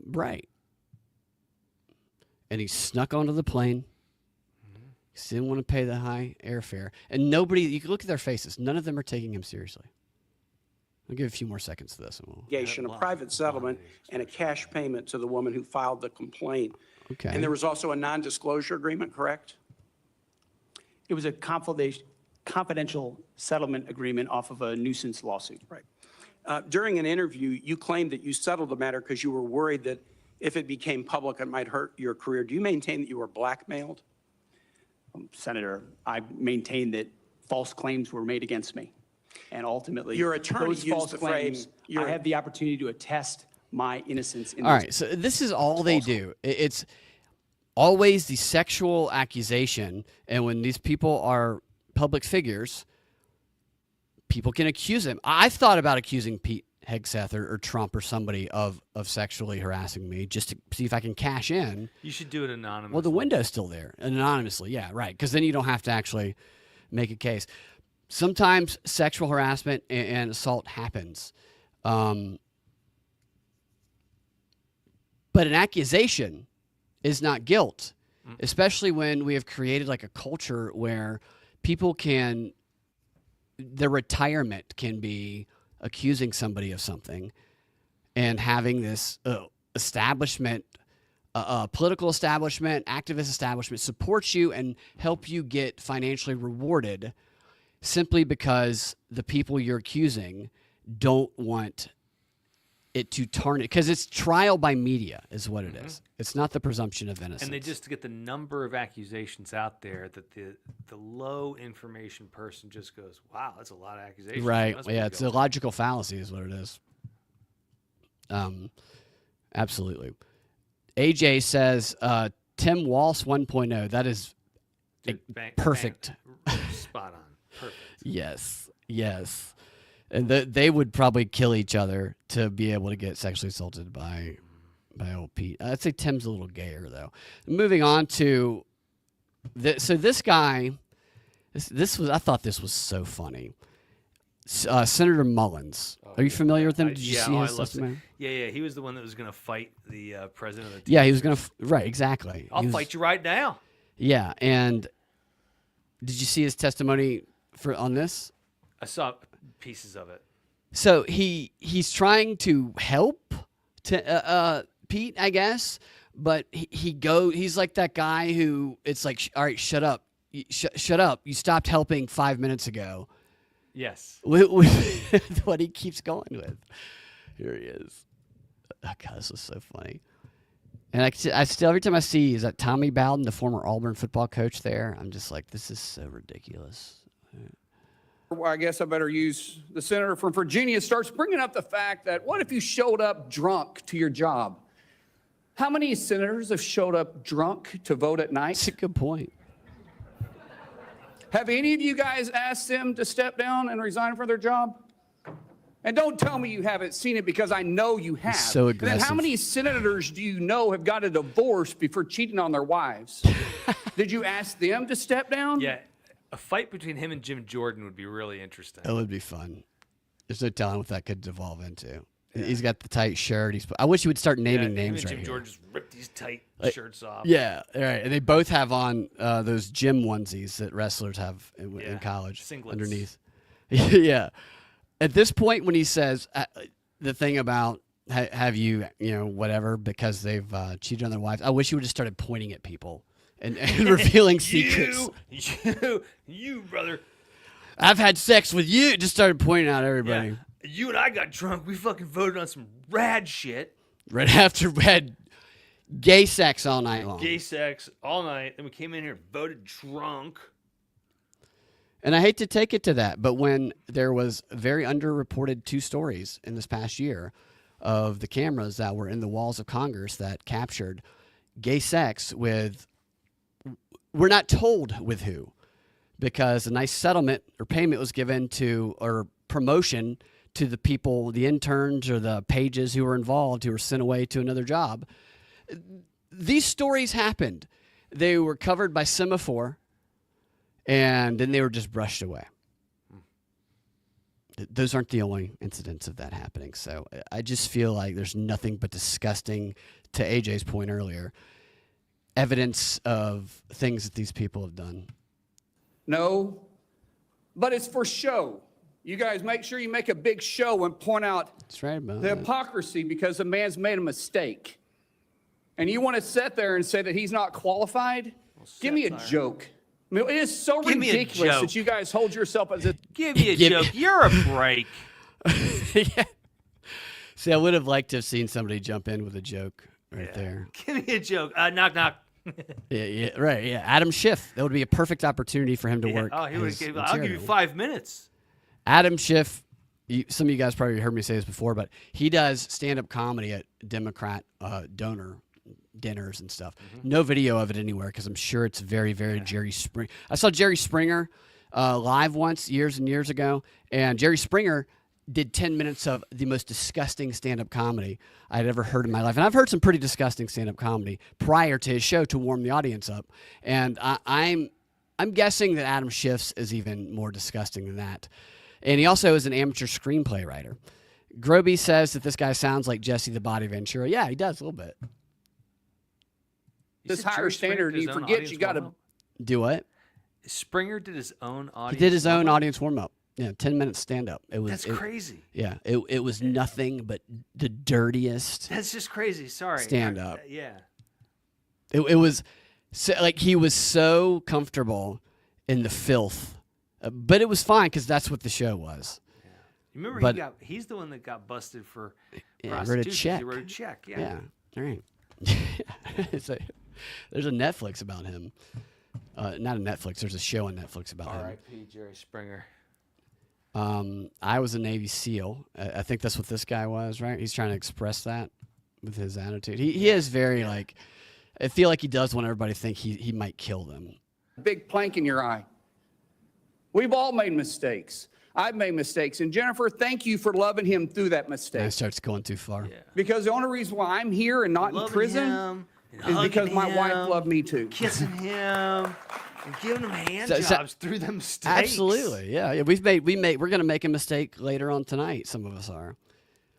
Right. And he snuck onto the plane. He didn't want to pay the high airfare. And nobody, you can look at their faces. None of them are taking him seriously. I'll give a few more seconds to this. And we'll, A private settlement, and a cash payment to the woman who filed the complaint. okay. And there was also a non-disclosure agreement, correct? It was a confidential settlement agreement off of a nuisance lawsuit. Right. During an interview, you claimed that you settled the matter because you were worried that if it became public, it might hurt your career. Do you maintain that you were blackmailed? Senator, I maintain that false claims were made against me. And ultimately, Your attorney those used false the claims, phrase, I have the opportunity to attest my innocence in All those. right, so this is all they do. It's always the sexual accusation, and when these people are public figures, people can accuse them. I've thought about accusing Pete Hegseth or Trump or somebody of sexually harassing me just to see if I can cash in. You should do it anonymously. Well, the window's still there, anonymously. Yeah, right. Because then you don't have to actually make a case. Sometimes sexual harassment and assault happens. But an accusation is not guilt, especially when we have created like a culture where people their retirement can be accusing somebody of something, and having this establishment, political establishment, activist establishment support you and help you get financially rewarded simply because the people you're accusing don't want it to tarnish, because it's trial by media is what it is. It's not the presumption of innocence. And they just get the number of accusations out there that the low information person just goes, wow, that's a lot of accusations. Right. Must be Yeah, it's a going. logical fallacy is what it is. Absolutely. AJ says Tim Walsh 1.0. That is Dude, bang, perfect. bang. Spot on. Perfect. Yes. And they would probably kill each other to be able to get sexually assaulted by old Pete. I'd say Tim's a little gayer though. Moving on to so this guy, I thought this was so funny. Senator Mullins. Are you familiar with him? Did you see his testimony? Yeah. He was the one that was going to fight the president of the Yeah, he was going to. Right, exactly. I'll fight you right now. Yeah, and did you see his testimony on this? I saw pieces of it. So he's trying to help Pete, I guess, but he's like that guy who it's like, all right, shut up, shut up. You stopped helping 5 minutes ago. Yes. With what he keeps going with. Here he is. Oh God, this is so funny. And I still, every time I see, is that Tommy Bowden, the former Auburn football coach there, I'm just like, this is so ridiculous. I guess I better use the senator from Virginia, starts bringing up the fact that what if you showed up drunk to your job? How many senators have showed up drunk to vote at night? That's a good point. Have any of you guys asked them to step down and resign from their job? And don't tell me you haven't seen it, because I know you have. so And then aggressive. how many senators do you know have got a divorce before cheating on their wives? Did you ask them to step down? Yeah. A fight between him and Jim Jordan would be really interesting. It would be fun. There's no telling what that could devolve into. Yeah. He's got the tight shirt. I wish he would start naming names him and right Jim here. Jordan just ripped these tight shirts off. Yeah, all right. And they both have on those gym onesies that wrestlers have in college. Singlets. Underneath. Yeah. At this point, when he says the thing about have you, whatever, because they've cheated on their wives, I wish he would have started pointing at people and revealing secrets. You, brother. I've had sex with you. Just started pointing out everybody. Yeah. You and I got drunk. We fucking voted on some rad shit. Right after we had gay sex all night long. Gay sex all night. Then we came in here and voted drunk. And I hate to take it to that, but when there was very underreported 2 stories in this past year of the cameras that were in the walls of Congress that captured gay sex with, we're not told with who, because a nice settlement or payment was given to, or promotion to the people, the interns or the pages who were involved, who were sent away to another job. These stories happened. They were covered by Semaphore, and then they were just brushed away. Those aren't the only incidents of that happening. So I just feel like there's nothing but disgusting, to AJ's point earlier, evidence of things that these people have done. No, but it's for show. You guys make sure you make a big show and point out That's right about the that. hypocrisy because the man's made a mistake. And you want to sit there and say that he's not qualified? Give me a joke. I mean, it is so Give me a ridiculous joke. that you guys hold yourself as a... Give me a joke. You're a break. Yeah. See, I would have liked to have seen somebody jump in with a joke right there. Give me a joke. Knock, knock. Yeah, right. Yeah, Adam Schiff. That would be a perfect opportunity for him to work. Oh, he would his have I'll give you material. 5 minutes. Adam Schiff. Some of you guys probably heard me say this before, but he does stand-up comedy at Democrat donor dinners and stuff. No video of it anywhere because I'm sure it's very, very Jerry Springer. I saw Jerry Springer live once years and years ago, and Jerry Springer did 10 minutes of the most disgusting stand-up comedy I'd ever heard in my life. And I've heard some pretty disgusting stand-up comedy prior to his show to warm the audience up. And I'm guessing that Adam Schiff's is even more disgusting than that. And he also is an amateur screenplay writer. Groby says that this guy sounds like Jesse the Body Ventura. Yeah, he does a little bit. This higher standard, you forget you got to. Do what? Springer did his own audience. He did his own audience warm-up. Yeah, 10 minutes stand-up. That's crazy. Yeah, it was nothing but the dirtiest. That's just crazy. Sorry. Stand-up. Yeah. It was so, like he was so comfortable in the filth, but it was fine because that's what the show was. Yeah. You remember he's the one that got busted for prostitution. Wrote a check. He wrote a check. Yeah. Yeah. All right. There's a Netflix about him. Not a Netflix. There's a show on Netflix about him. R.I.P. Jerry Springer. I was a Navy SEAL. I think that's what this guy was, right? He's trying to express that with his attitude. He is very like, I feel like he does want everybody to think he might kill them. Big plank in your eye. We've all made mistakes. I've made mistakes. And Jennifer, thank you for loving him through that mistake. And it starts going too far. Yeah. Because the only reason why I'm here and not in prison is because my wife loved me too. Kissing him and giving him hand jobs through them mistakes. Absolutely, yeah. We're gonna make a mistake later on tonight. Some of us are,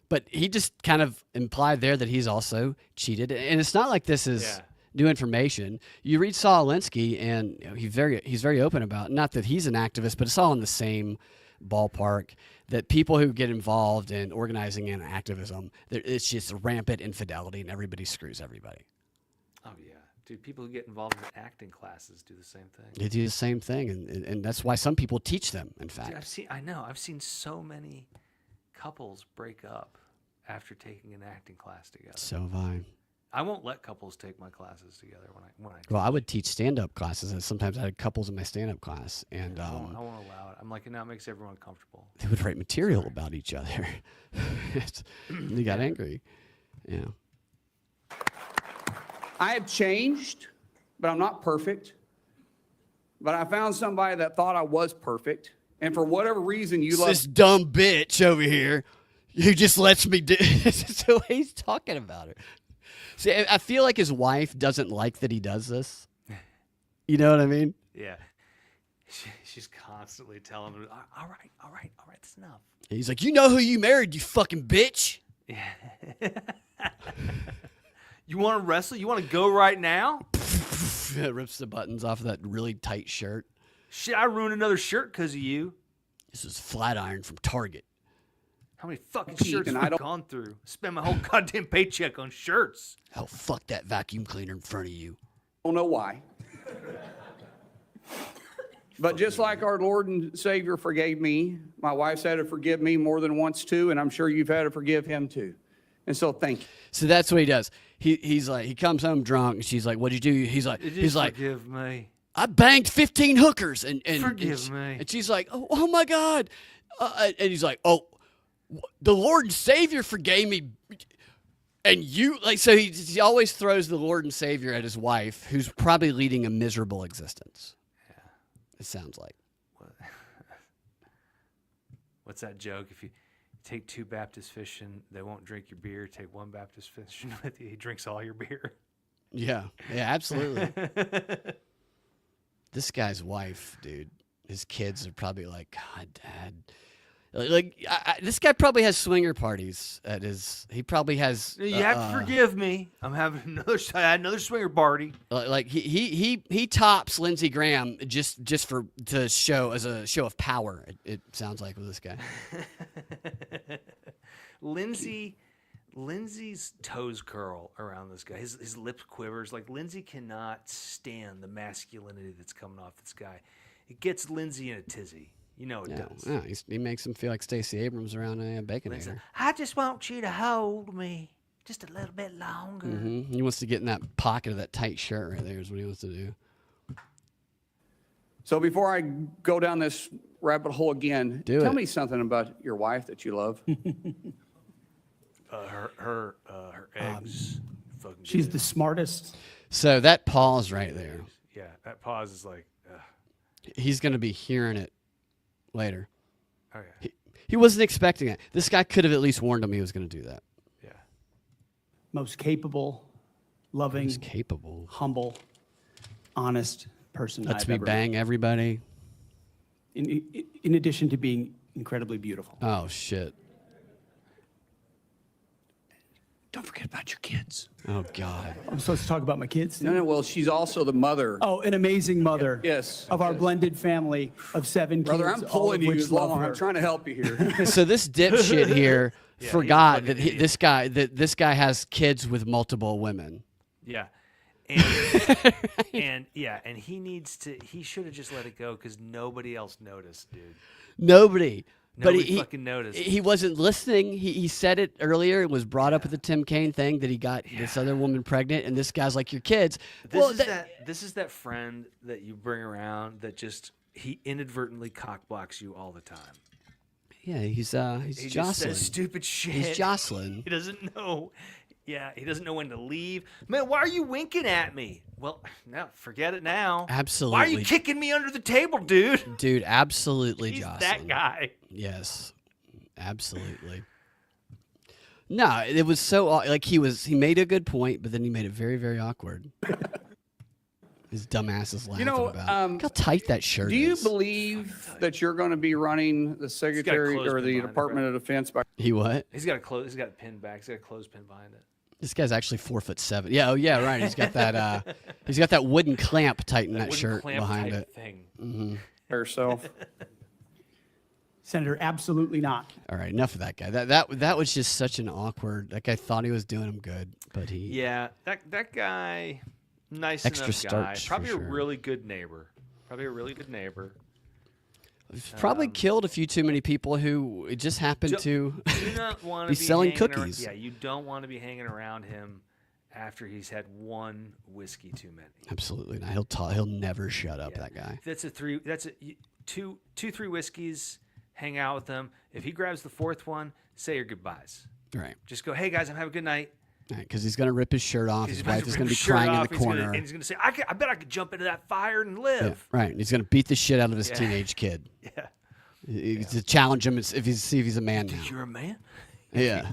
but he just kind of implied there that he's also cheated, and it's not like this is new information. You read Saul Alinsky, and he's very open about, not that he's an activist, but it's all in the same ballpark, that people who get involved in organizing and activism, it's just rampant infidelity, and everybody screws everybody. Oh yeah, dude. People who get involved in acting classes do the same thing. They do the same thing, and that's why some people teach them. In fact, Dude, I've seen so many couples break up after taking an acting class together. so have I. I won't let couples take my classes together when I. Well, I would teach stand-up classes, and sometimes I had couples in my stand-up class, and I won't allow it. I'm like, now it makes everyone comfortable. they would write material about each other. They got angry. Yeah. I have changed, but I'm not perfect. But I found somebody that thought I was perfect. And for whatever reason, you love This dumb bitch over here who just lets me do. This is the way he's talking about her. See, I feel like his wife doesn't like that he does this. You know what I mean? Yeah. She's constantly telling him, all right, that's enough. He's like, you know who you married, you fucking bitch. You want to wrestle? You want to go right now? Rips the buttons off of that really tight shirt. Shit, I ruined another shirt because of you. This is Flatiron from Target. How many fucking shirts have I gone through? Spend my whole goddamn paycheck on shirts. Hell, fuck that vacuum cleaner in front of you. don't know why. But just like our Lord and Savior forgave me, my wife's had to forgive me more than once too, and I'm sure you've had to forgive him too. And so thank you. So that's what he does. He's like, he comes home drunk, and she's like, "What'd you do?" He's like, forgive me. "I banged 15 hookers," and Forgive me. And she's like, "Oh my God," and he's like, "Oh, the Lord and Savior forgave me." And you, like, so he always throws the Lord and Savior at his wife, who's probably leading a miserable existence. Yeah, it sounds like. What's that joke? If you take two Baptist fishing, they won't drink your beer. Take one Baptist fishing with you, he drinks all your beer. Yeah, absolutely. This guy's wife, dude, his kids are probably like, God, Dad. This guy probably has swinger parties at his. He probably has. You have to forgive me. I'm having another swinger party. Like he tops Lindsey Graham just to show as a show of power. It sounds like with this guy. Lindsey's toes curl around this guy. His lips quivers. Like, Lindsey cannot stand the masculinity that's coming off this guy. It gets Lindsey in a tizzy. You know it does. Yeah, he makes him feel like Stacey Abrams around a Baconator. I just want you to hold me just a little bit longer. Mm-hmm. He wants to get in that pocket of that tight shirt right there is what he wants to do. So before I go down this rabbit hole again, tell me something about your wife that you love. Her eggs. Fucking She's good. the smartest. So that pause right there. Yeah, that pause is like. He's going to be hearing it later. Okay. He wasn't expecting it. This guy could have at least warned him he was going to do that. Yeah. Most capable, loving, He's capable. humble, honest person Lets I've me ever bang everybody. in addition to being incredibly beautiful. Oh, shit. Don't forget about your kids. Oh, God. I'm supposed to talk about my kids? No, well, she's also the mother. Oh, an amazing mother. Yes, Of our yes. blended family of 7 Brother, kids. I'm all pulling of you which as love long. her. I'm trying to help you here. So this dipshit here he's a forgot fucking that idiot. this guy has kids with multiple women. Yeah. And and he should have just let it go because nobody else noticed, dude. Nobody. But Nobody he fucking noticed. He wasn't listening. He said it earlier. It was brought up at the Tim Kaine thing that he got this other woman pregnant, and this guy's like, "Your kids." This is that friend that you bring around that just he inadvertently cock blocks you all the time. Yeah, he's He just Jocelyn. says stupid shit. He's Jocelyn. He doesn't know. Yeah, he doesn't know when to leave. Man, why are you winking at me? Well, no, forget it now. Absolutely. Why are you kicking me under the table, dude? Dude, absolutely, He's Jocelyn. that guy. Yes, absolutely. No, it was so like he made a good point, but then he made it very, very awkward. His dumbass is laughing about it. Look how tight that shirt Do you is. believe that you're going to be running the Secretary or clothespin the behind it, Department of Defense by He what? He's got it pinned back. He's got a clothespin behind it. This guy's actually 4'7". Yeah, oh yeah, right. He's got that. He's got that wooden clamp tighten that Wooden shirt clamp behind type it. thing. herself? Senator, absolutely not. All right, enough of that guy. That was just such an awkward. That guy thought he was doing him good, but he. Yeah, that guy, nice Extra enough guy. starch, for Probably sure. a really good neighbor. He's probably killed a few too many people who just happened to Do not want to be selling hanging cookies. Yeah, you don't want to be hanging around him after he's had one whiskey too many. Absolutely not. He'll never shut up. Yeah. That guy. That's two, 3 whiskeys. Hang out with him. If he grabs the 4th one, say your goodbyes. Right. Just go, hey guys, I'm having a good night. Because he's gonna rip his shirt off. His He's about wife is rip gonna be his shirt crying in off, the he's gonna- corner. and he's gonna say, I bet I could jump into that fire and Yeah, live. right. And he's gonna beat the shit out of his teenage kid. Yeah. To challenge him if he's a man now. You're a man. Yeah.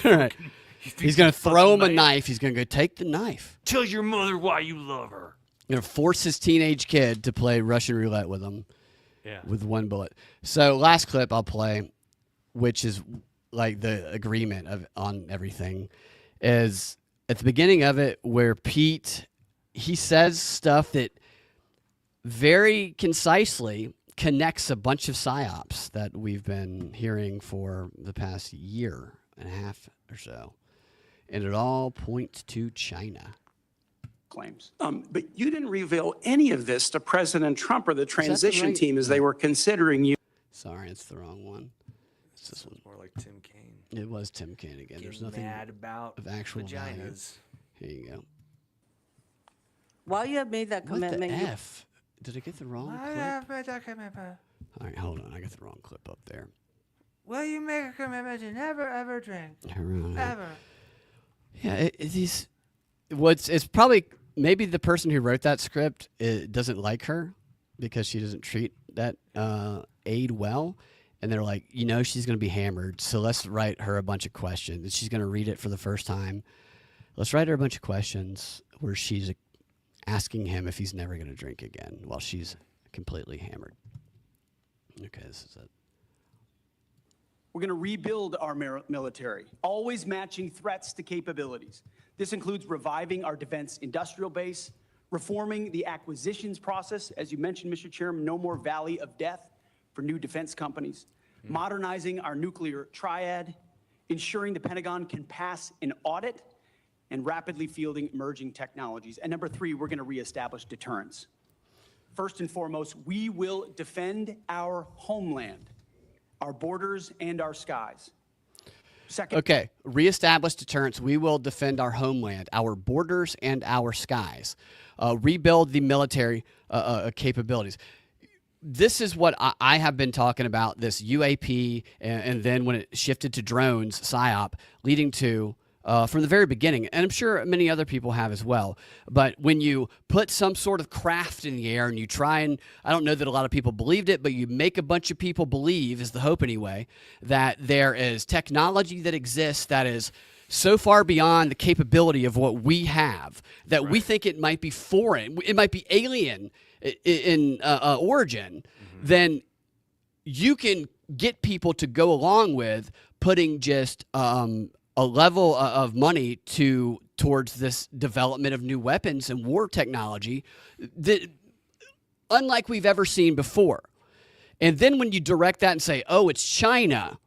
Right. He's gonna throw him a knife. He's gonna go take the knife. Tell your mother why you love her. Gonna force his teenage kid to play Russian roulette with him. Yeah. With one bullet. So last clip I'll play, which is like the agreement on everything, is at the beginning of it where Pete, he says stuff that very concisely connects a bunch of psyops that we've been hearing for the past year and a half or so. And it all points to China. Claims. But you didn't reveal any of this to President Trump or the transition right? team as they were considering you. Sorry, it's the wrong one. It's this one. More like Tim Kaine. It was Tim Kaine again. There's Getting nothing mad about of actual value. vaginas. Here you go. While you have made that What the commitment, you- F? Did I get the wrong clip? All right, hold on. I got the wrong clip up there. Will you make a commitment to never ever drink? Around there. Ever. Yeah, it's probably maybe the person who wrote that script doesn't like her because she doesn't treat that aide well. And they're like, she's going to be hammered. So let's write her a bunch of questions. And she's going to read it for the first time. Let's write her a bunch of questions where she's asking him if he's never going to drink again while she's completely hammered. Okay, this is it. We're going to rebuild our military, always matching threats to capabilities. This includes reviving our defense industrial base, reforming the acquisitions process. As you mentioned, Mr. Chairman, no more valley of death for new defense companies, modernizing our nuclear triad, ensuring the Pentagon can pass an audit, and rapidly fielding emerging technologies. And number 3, we're going to reestablish deterrence. First and foremost, we will defend our homeland, our borders, and our skies. Second, Okay, reestablish deterrence. We will defend our homeland, our borders, and our skies. Rebuild the military capabilities. This is what I have been talking about, this UAP, and then when it shifted to drones, PSYOP, leading to from the very beginning, and I'm sure many other people have as well. But when you put some sort of craft in the air and you try and, I don't know that a lot of people believed it, but you make a bunch of people believe, is the hope anyway, that there is technology that exists that is so far beyond the capability of what we have that we think it might be foreign, it might be alien in origin, then you can get people to go along with putting just a level of money towards this development of new weapons and war technology that unlike we've ever seen before. And then when you direct that and say, oh, it's China,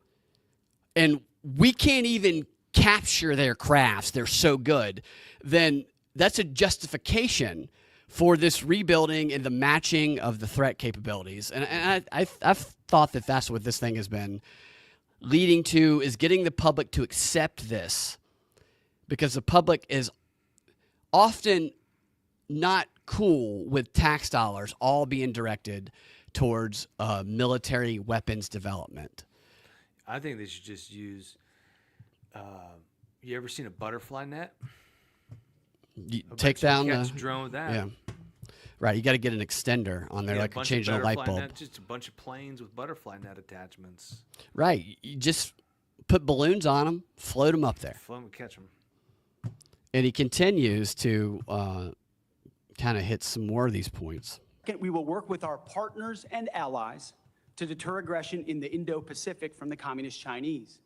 and we can't even capture their crafts, they're so good, then that's a justification for this rebuilding and the matching of the threat capabilities. And I've thought that that's what this thing has been leading to, is getting the public to accept this, because the public is often not cool with tax dollars all being directed towards military weapons development. I think they should just use. You ever seen a butterfly net? You take down Catch the a drone with that. yeah, right. You got to get an extender on there, Yeah, like bunch of changing a light butterfly bulb. net, just a bunch of planes with butterfly net attachments. Right. You just put balloons on them, float them up there. Fun to catch them. And he continues to kind of hit some more of these points. Second, we will work with our partners and allies to deter aggression in the Indo-Pacific from the Communist Chinese.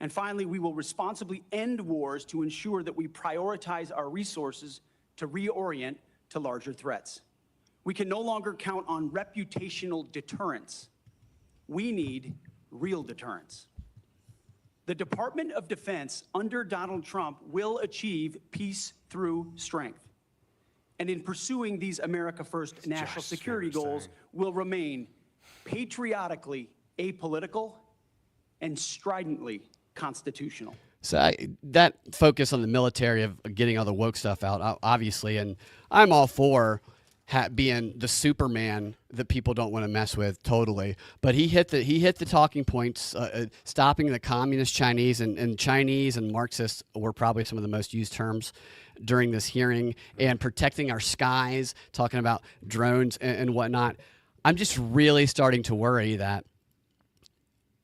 And finally, we will responsibly end wars to ensure that we prioritize our resources to reorient to larger threats. We can no longer count on reputational deterrence. We need real deterrence. The Department of Defense under Donald Trump will achieve peace through strength. And in pursuing these America First national security goals, will remain patriotically apolitical and stridently constitutional. So that focus on the military of getting all the woke stuff out, obviously, and I'm all for being the Superman that people don't want to mess with, totally. But he hit the talking points, stopping the communist Chinese, and Chinese and Marxists were probably some of the most used terms during this hearing, and protecting our skies, talking about drones and whatnot. I'm just really starting to worry that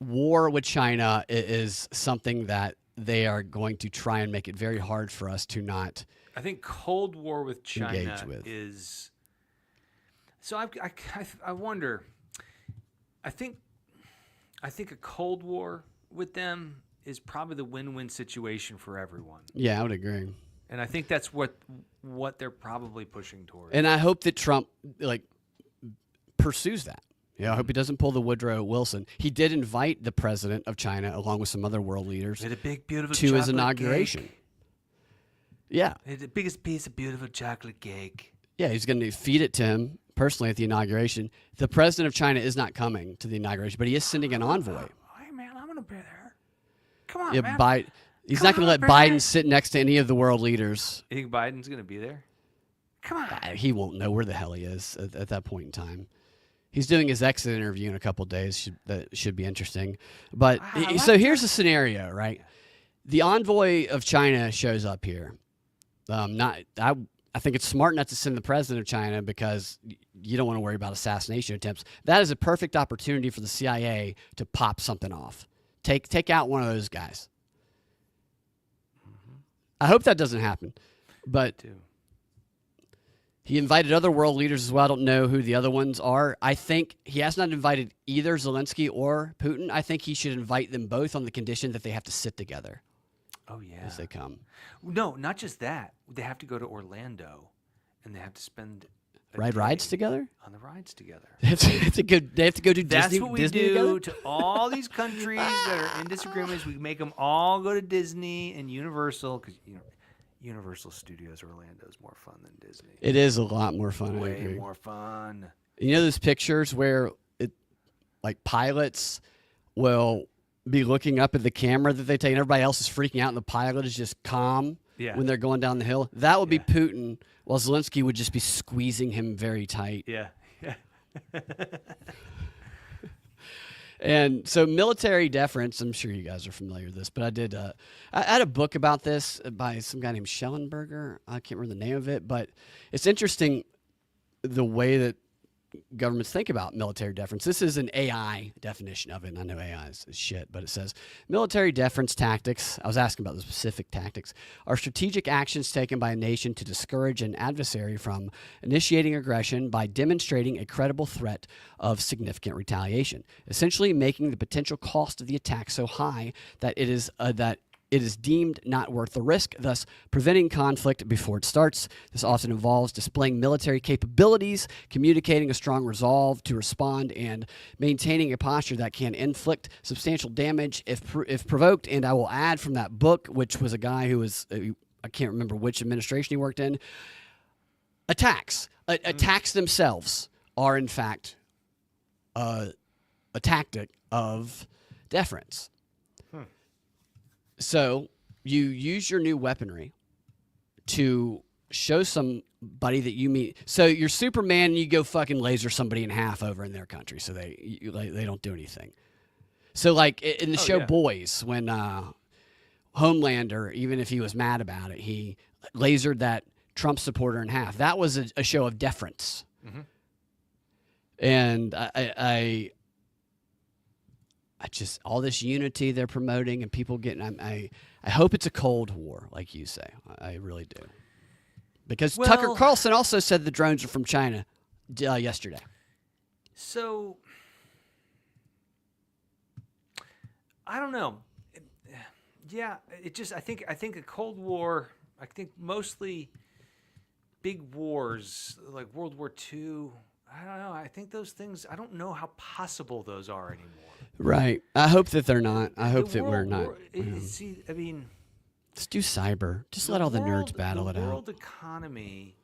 war with China is something that they are going to try and make it very hard for us to not. I think Cold War with China Engage with. is. So I wonder. I think a Cold War with them is probably the win-win situation for everyone, Yeah, I would agree. and I think that's what they're probably pushing towards. And I hope that Trump pursues that. Yeah, I hope he doesn't pull the Woodrow Wilson. He did invite the president of China, along with some other world leaders, Did a big, beautiful to his chocolate inauguration. cake. Yeah, It's the biggest piece of beautiful chocolate cake. yeah, he's going to feed it to him personally at the inauguration. The president of China is not coming to the inauguration, but he is sending an envoy. Hey man, I'm gonna be there. Come on, Yeah, man. he's Come not going to on, let President. Biden sit next to any of the world leaders. You think Biden's gonna be there? Come on. He won't know where the hell he is at that point in time. He's doing his exit interview in a couple of days. That should be interesting. But so here's the scenario, right? The envoy of China shows up here. I think it's smart not to send the president of China because you don't want to worry about assassination attempts. That is a perfect opportunity for the CIA to pop something off. Take out one of those guys. I hope that doesn't happen. But he invited other world leaders as well. I don't know who the other ones are. I think he has not invited either Zelensky or Putin. I think he should invite them both on the condition that they have to sit together Oh yeah. as they come. No, not just that. They have to go to Orlando, and they have to spend a Ride rides day together? on the rides together. It's a good. They have to go to That's Disney. what we Disney do together? to all these countries that are in disagreements. We make them all go to Disney and Universal because Universal Studios Orlando is more fun than Disney. It is a lot more fun. I Way agree. more fun. You know those pictures where pilots will be looking up at the camera that they take, and everybody else is freaking out, and the pilot is just calm when they're going down the hill. That would be Putin, while Zelensky would just be squeezing him very tight. Yeah. And so military deference, I'm sure you guys are familiar with this, but I did, I had a book about this by some guy named Schellenberger. I can't remember the name of it, but it's interesting the way that governments think about military deference. This is an AI definition of it, and I know AI is shit, but it says military deference tactics, I was asking about the specific tactics, are strategic actions taken by a nation to discourage an adversary from initiating aggression by demonstrating a credible threat of significant retaliation, essentially making the potential cost of the attack so high that it is deemed not worth the risk, thus preventing conflict before it starts. This often involves displaying military capabilities, communicating a strong resolve to respond, and maintaining a posture that can inflict substantial damage if provoked. And I will add from that book, which was a guy who was, I can't remember which administration he worked in, attacks. Attacks themselves are, in fact, a tactic of deference. So you use your new weaponry to show somebody that you meet. So you're Superman and you go fucking laser somebody in half over in their country so they don't do anything. So like in the show Boys, when Homelander, even if he was mad about it, he lasered that Trump supporter in half. That was a show of deference. Mm-hmm. And I just, all this unity they're promoting and people getting, I hope it's a Cold War, like you say. I really do. Because Tucker Carlson also said the drones are from China yesterday. So, I don't know. Yeah, it just, I think a Cold War, I think mostly big wars, like World War II, I don't know. I think those things, I don't know how possible those are anymore. Right. I hope that they're not. I hope that we're not. See, I mean, let's do cyber. Just let all the nerds battle it out. The world economy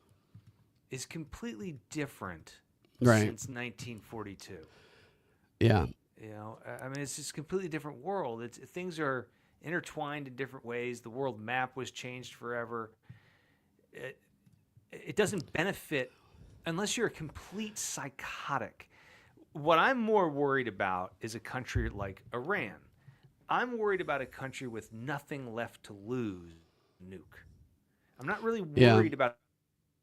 is completely different since 1942. Yeah. You know, I mean, it's just a completely different world. Things are intertwined in different ways. The world map was changed forever. It doesn't benefit unless you're a complete psychotic. What I'm more worried about is a country like Iran. I'm worried about a country with nothing left to lose. Nuke. I'm not really worried about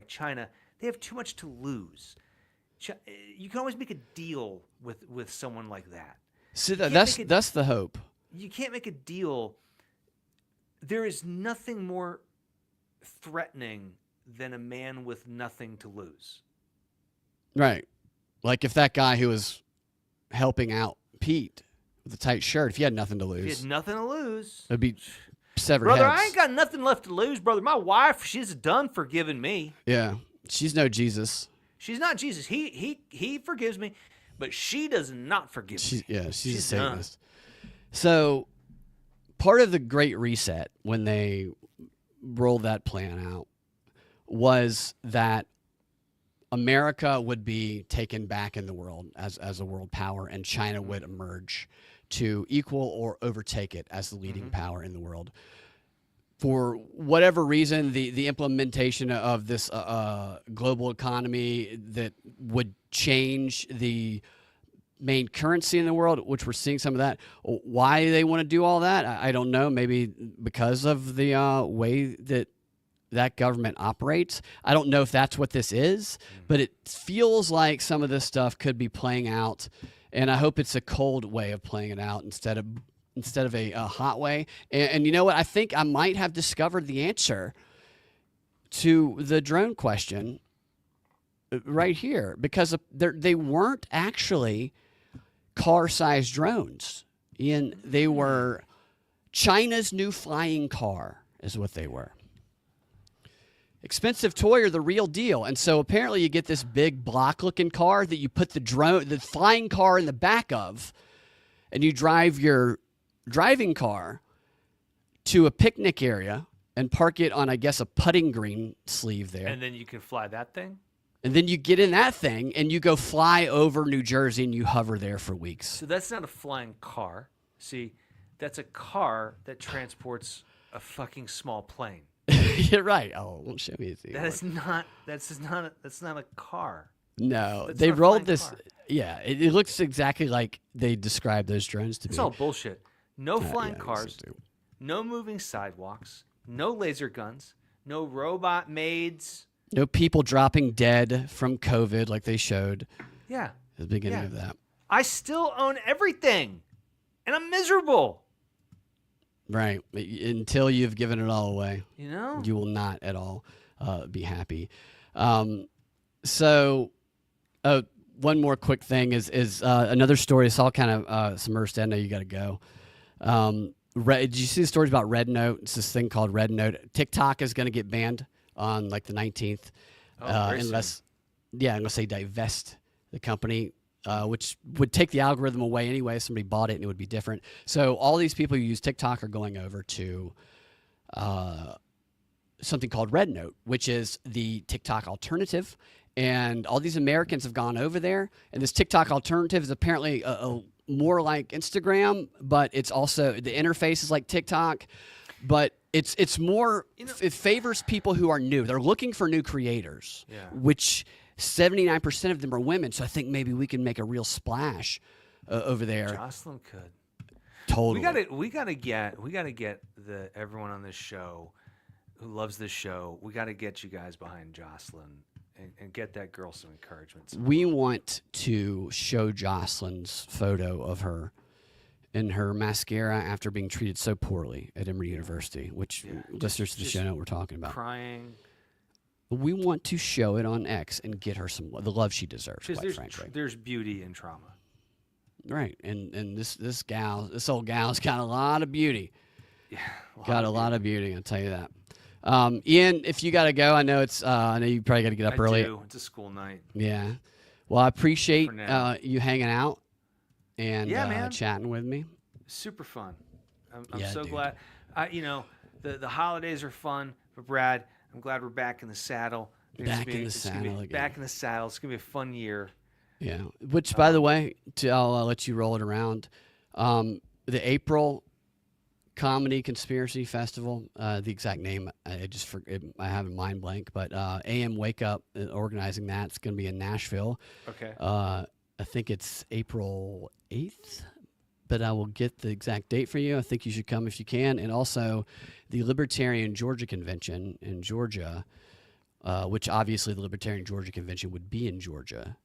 China. They have too much to lose. You can always make a deal with someone like that. So that's the hope. You can't make a deal. There is nothing more threatening than a man with nothing to lose. Right. Like if that guy who was helping out Pete with the tight shirt, if he had nothing to lose. If he had nothing to lose. It'd be severed brother, heads. I ain't got nothing left to lose, brother. My wife, she's done forgiving me. Yeah. She's no Jesus. She's not Jesus. He forgives me, but she does not forgive me. Yeah, she's a Satanist. So part of the Great Reset, when they rolled that plan out, was that America would be taken back in the world as a world power, and China would emerge to equal or overtake it as the leading power in the world. For whatever reason, the implementation of this global economy that would change the main currency in the world, which we're seeing some of that. Why they want to do all that, I don't know. Maybe because of the way that government operates. I don't know if that's what this is, but it feels like some of this stuff could be playing out, and I hope it's a cold way of playing it out instead of a hot way. And you know what? I think I might have discovered the answer to the drone question right here, because they weren't actually car-sized drones. Ian, they were China's new flying car is what they were. Expensive toy or the real deal. And so apparently you get this big block-looking car that you put the flying car in the back of, and you drive your driving car to a picnic area and park it on, I guess, a putting green sleeve there. And then you can fly that thing? And then you get in that thing and you go fly over New Jersey and you hover there for weeks. So that's not a flying car. See, that's a car that transports a fucking small plane. You're right. Oh, won't show me. That's not a car. No, That's they not a rolled flying this. car. Yeah, it looks exactly like they described those drones to It's be. all bullshit. No flying yeah, I guess cars, so, too. no moving sidewalks, no laser guns, no robot maids. No people dropping dead from COVID like they showed Yeah. at the beginning Yeah. of that. I still own everything, and I'm miserable. Right. Until you've given it all away, You know? you will not at all be happy. So, one more quick thing is another story. It's all kind of submersed. I know you got to go. Did you see the stories about Red Note? It's this thing called Red Note. TikTok is going to get banned on like the 19th, very unless they divest the company, which would take the algorithm away anyway. If somebody bought it and it would be different. So all these people who use TikTok are going over to something called Red Note, which is the TikTok alternative. And all these Americans have gone over there. And this TikTok alternative is apparently more like Instagram, but it's also the interface is like TikTok, but it's more it favors people who are new. They're looking for new creators, which 79% of them are women. So I think maybe we can make a real splash over there. Jocelyn could. Totally. We gotta get the everyone on this show who loves this show. We gotta get you guys behind Jocelyn and get that girl some encouragement. We want to show Jocelyn's photo of her in her mascara after being treated so poorly at Emory University, which listeners to the show know what we're talking about. Crying. We want to show it on X and get her the love she deserves, quite frankly. There's beauty in trauma. Right, and this old gal's got a lot of beauty. Yeah, Got a lot of beauty, I'll tell you that. Ian, if you got to go, I know you probably got to get up early. I do. It's a school night. Yeah. Well, I appreciate For now. you hanging out and man. chatting with me. Super fun. I'm Yeah, so dude. glad. The holidays are fun, but Brad, I'm glad we're back in the saddle. Back in the saddle again. Back in the saddle. It's gonna be a fun year. Yeah. Which, by the way, I'll let you roll it around. The April Comedy Conspiracy Festival, the exact name I have a mind blank, but AM Wake Up organizing that. It's going to be in Nashville. Okay. I think it's April 8th, but I will get the exact date for you. I think you should come if you can. And also the Libertarian Georgia Convention in Georgia, which obviously the Libertarian Georgia Convention would be in Georgia,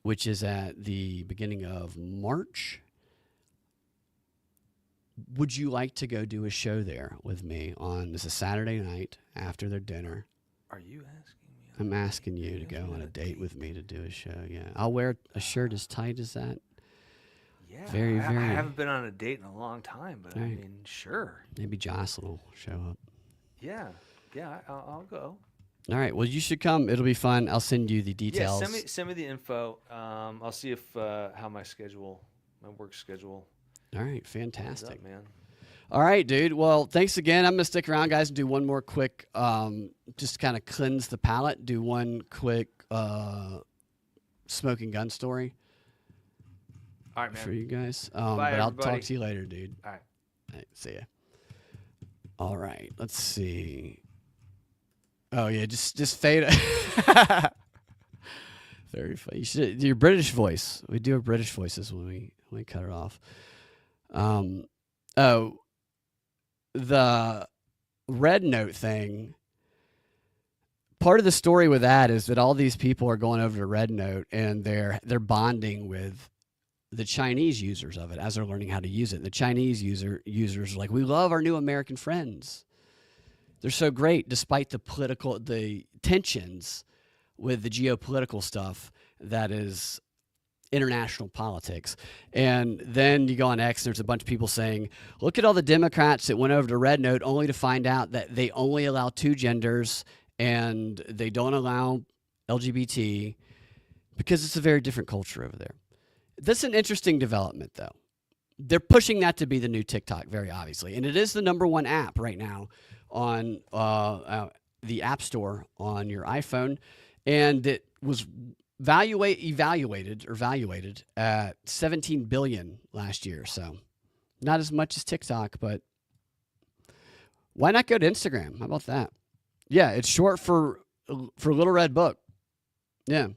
which is at the beginning of March. Would you like to go do a show there with me on this is Saturday night after their dinner? Are you asking me? I'm asking you to go on a date with me to do a show. Yeah, I'll wear a shirt as tight as that. Yeah. Very, I very- haven't been on a date in a long time, but I Right. mean, sure. Maybe Jocelyn will show up. Yeah. Yeah. I'll go. All right. Well, you should come. It'll be fun. I'll send you the details. Yeah. Send me the info. I'll see if how my work schedule. All right. is Fantastic. up, man. All right, dude. Well, thanks again. I'm going to stick around, guys, and do one more quick, just kind of cleanse the palate, do one quick smoking gun story All right, man. for you guys. Bye, But I'll everybody. talk to you later, dude. All right. All right, see ya. All right, let's see. Oh yeah, just fade. Very funny. You should do your British voice. We do our British voices when we cut it off. Oh, the Red Note thing. Part of the story with that is that all these people are going over to Red Note and they're bonding with the Chinese users of it as they're learning how to use it. The Chinese users are like, we love our new American friends. They're so great despite the tensions with the geopolitical stuff that is international politics. And then you go on X, there's a bunch of people saying, look at all the Democrats that went over to Red Note only to find out that they only allow 2 genders and they don't allow LGBT because it's a very different culture over there. That's an interesting development, though. They're pushing that to be the new TikTok, very obviously. And it is the number 1 app right now on the App Store on your iPhone. And it was evaluated at $17 billion last year. So not as much as TikTok, but why not go to Instagram? How about that? Yeah, it's short for Little Red Book. Yeah,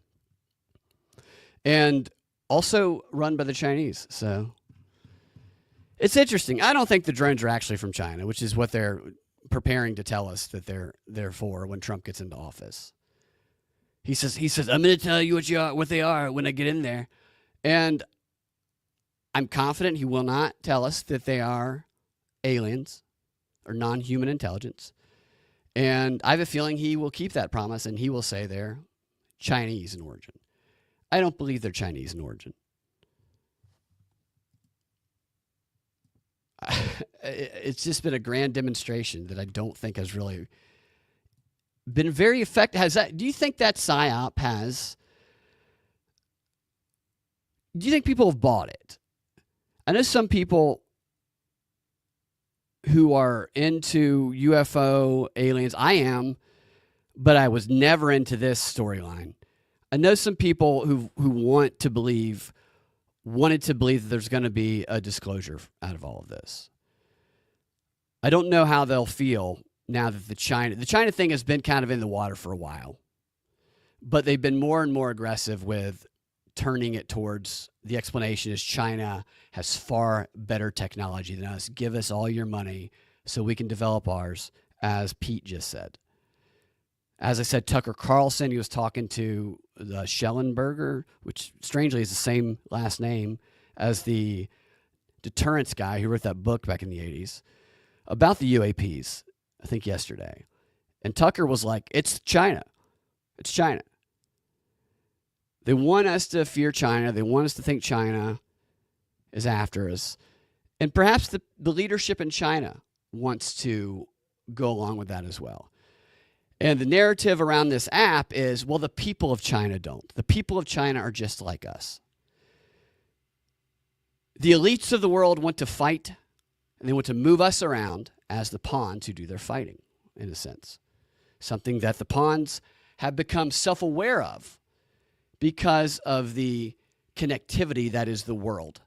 and also run by the Chinese. So it's interesting. I don't think the drones are actually from China, which is what they're preparing to tell us that they're for when Trump gets into office. He says, I'm going to tell you what they are when I get in there. And I'm confident he will not tell us that they are aliens or non-human intelligence. And I have a feeling he will keep that promise and he will say they're Chinese in origin. I don't believe they're Chinese in origin. It's just been a grand demonstration that I don't think has really been very effective. Do you think that PSYOP do you think people have bought it? I know some people who are into UFO aliens. I am, but I was never into this storyline. I know some people who wanted to believe that there's going to be a disclosure out of all of this. I don't know how they'll feel now that the China thing has been kind of in the water for a while, but they've been more and more aggressive with turning it towards the explanation is China has far better technology than us. Give us all your money so we can develop ours, as Pete just said. As I said, Tucker Carlson, he was talking to the Schellenberger, which strangely is the same last name as the deterrence guy who wrote that book back in the 80s about the UAPs, I think yesterday. And Tucker was like, it's China. It's China. They want us to fear China. They want us to think China is after us. And perhaps the leadership in China wants to go along with that as well. And the narrative around this app is, well, the people of China don't. The people of China are just like us. The elites of the world want to fight, and they want to move us around as the pawn to do their fighting, in a sense. Something that the pawns have become self-aware of because of the connectivity that is the world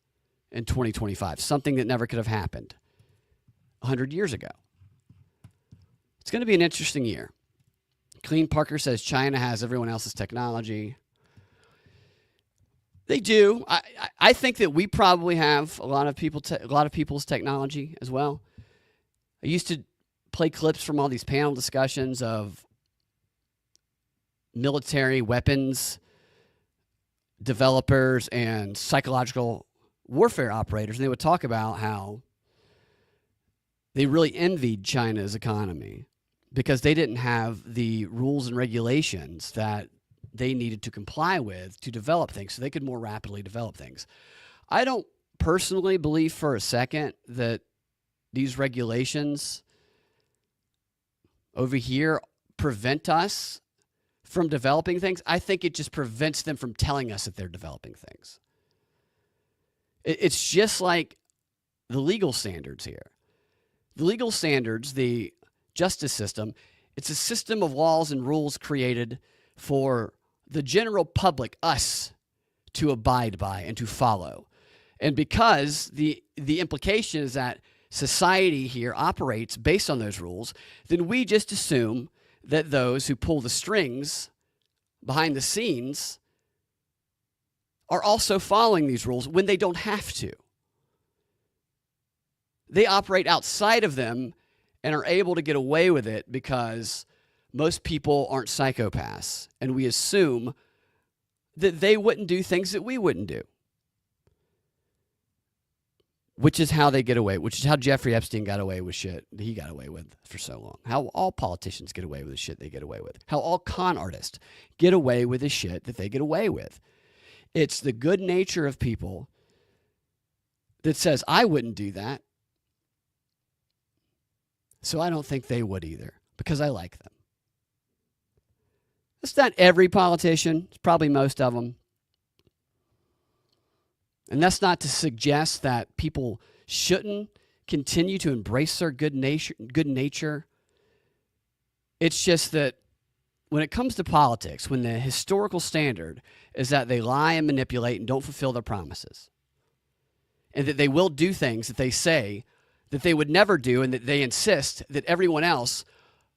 in 2025. Something that never could have happened 100 years ago. It's going to be an interesting year. Clean Parker says China has everyone else's technology. They do. I think that we probably have a lot of people's technology as well. I used to play clips from all these panel discussions of military weapons developers and psychological warfare operators, and they would talk about how they really envied China's economy because they didn't have the rules and regulations that they needed to comply with to develop things so they could more rapidly develop things. I don't personally believe for a second that these regulations over here prevent us from developing things. I think it just prevents them from telling us that they're developing things. It's just like the legal standards here. The legal standards, the justice system, it's a system of laws and rules created for the general public, us, to abide by and to follow. And because the implication is that society here operates based on those rules, then we just assume that those who pull the strings behind the scenes are also following these rules when they don't have to. They operate outside of them and are able to get away with it because most people aren't psychopaths, and we assume that they wouldn't do things that we wouldn't do. Which is how they get away, which is how Jeffrey Epstein got away with shit that he got away with for so long. How all politicians get away with the shit they get away with. How all con artists get away with the shit that they get away with. It's the good nature of people that says, I wouldn't do that. So I don't think they would either, because I like them. It's not every politician. It's probably most of them. And that's not to suggest that people shouldn't continue to embrace their good nature. It's just that when it comes to politics, when the historical standard is that they lie and manipulate and don't fulfill their promises, and that they will do things that they say that they would never do, and that they insist that everyone else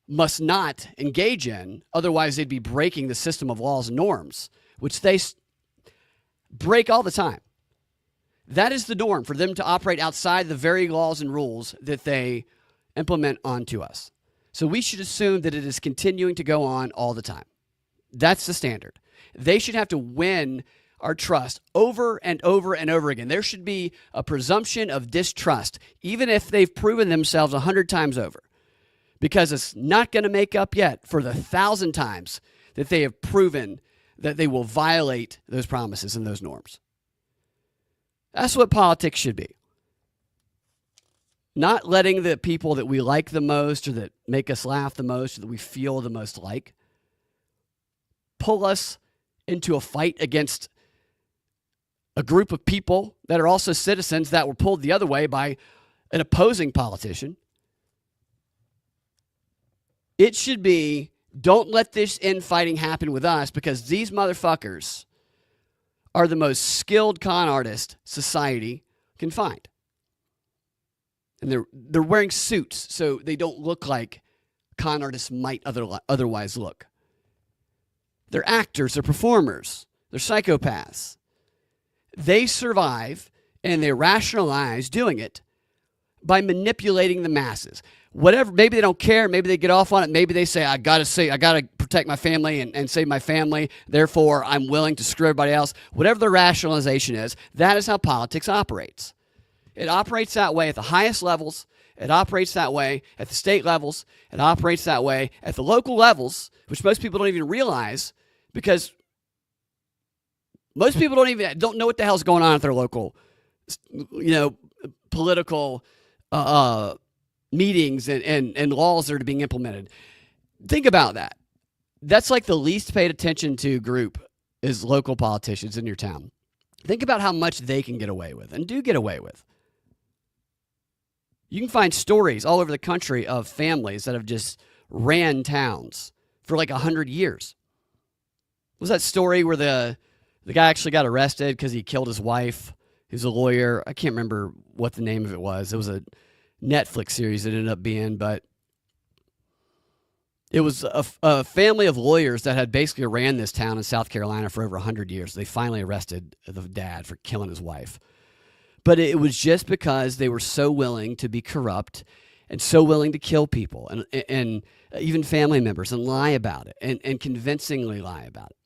must not engage in, otherwise they'd be breaking the system of laws and norms, which they break all the time. That is the norm for them to operate outside the very laws and rules that they implement onto us. So we should assume that it is continuing to go on all the time. That's the standard. They should have to win our trust over and over and over again. There should be a presumption of distrust, even if they've proven themselves 100 times over, because it's not going to make up yet for the 1,000 times that they have proven that they will violate those promises and those norms. That's what politics should be. Not letting the people that we like the most or that make us laugh the most or that we feel the most like pull us into a fight against a group of people that are also citizens that were pulled the other way by an opposing politician. It should be, don't let this infighting happen with us, because these motherfuckers are the most skilled con artist society can find. And they're wearing suits so they don't look like con artists might otherwise look. They're actors, they're performers, they're psychopaths. They survive and they rationalize doing it by manipulating the masses. Whatever, maybe they don't care, maybe they get off on it, maybe they say, I gotta protect my family and save my family, therefore I'm willing to screw everybody else. Whatever the rationalization is, that is how politics operates. It operates that way at the highest levels. It operates that way at the state levels. It operates that way at the local levels, which most people don't even realize, because most people don't know what the hell's going on at their local, political meetings and laws that are being implemented. Think about that. That's like the least paid attention to group is local politicians in your town. Think about how much they can get away with and do get away with. You can find stories all over the country of families that have just ran towns for like 100 years. Was that story where the guy actually got arrested because he killed his wife? He was a lawyer. I can't remember what the name of it was. It was a Netflix series it ended up being, but it was a family of lawyers that had basically ran this town in South Carolina for over 100 years. They finally arrested the dad for killing his wife. But it was just because they were so willing to be corrupt and so willing to kill people and even family members and lie about it and convincingly lie about it.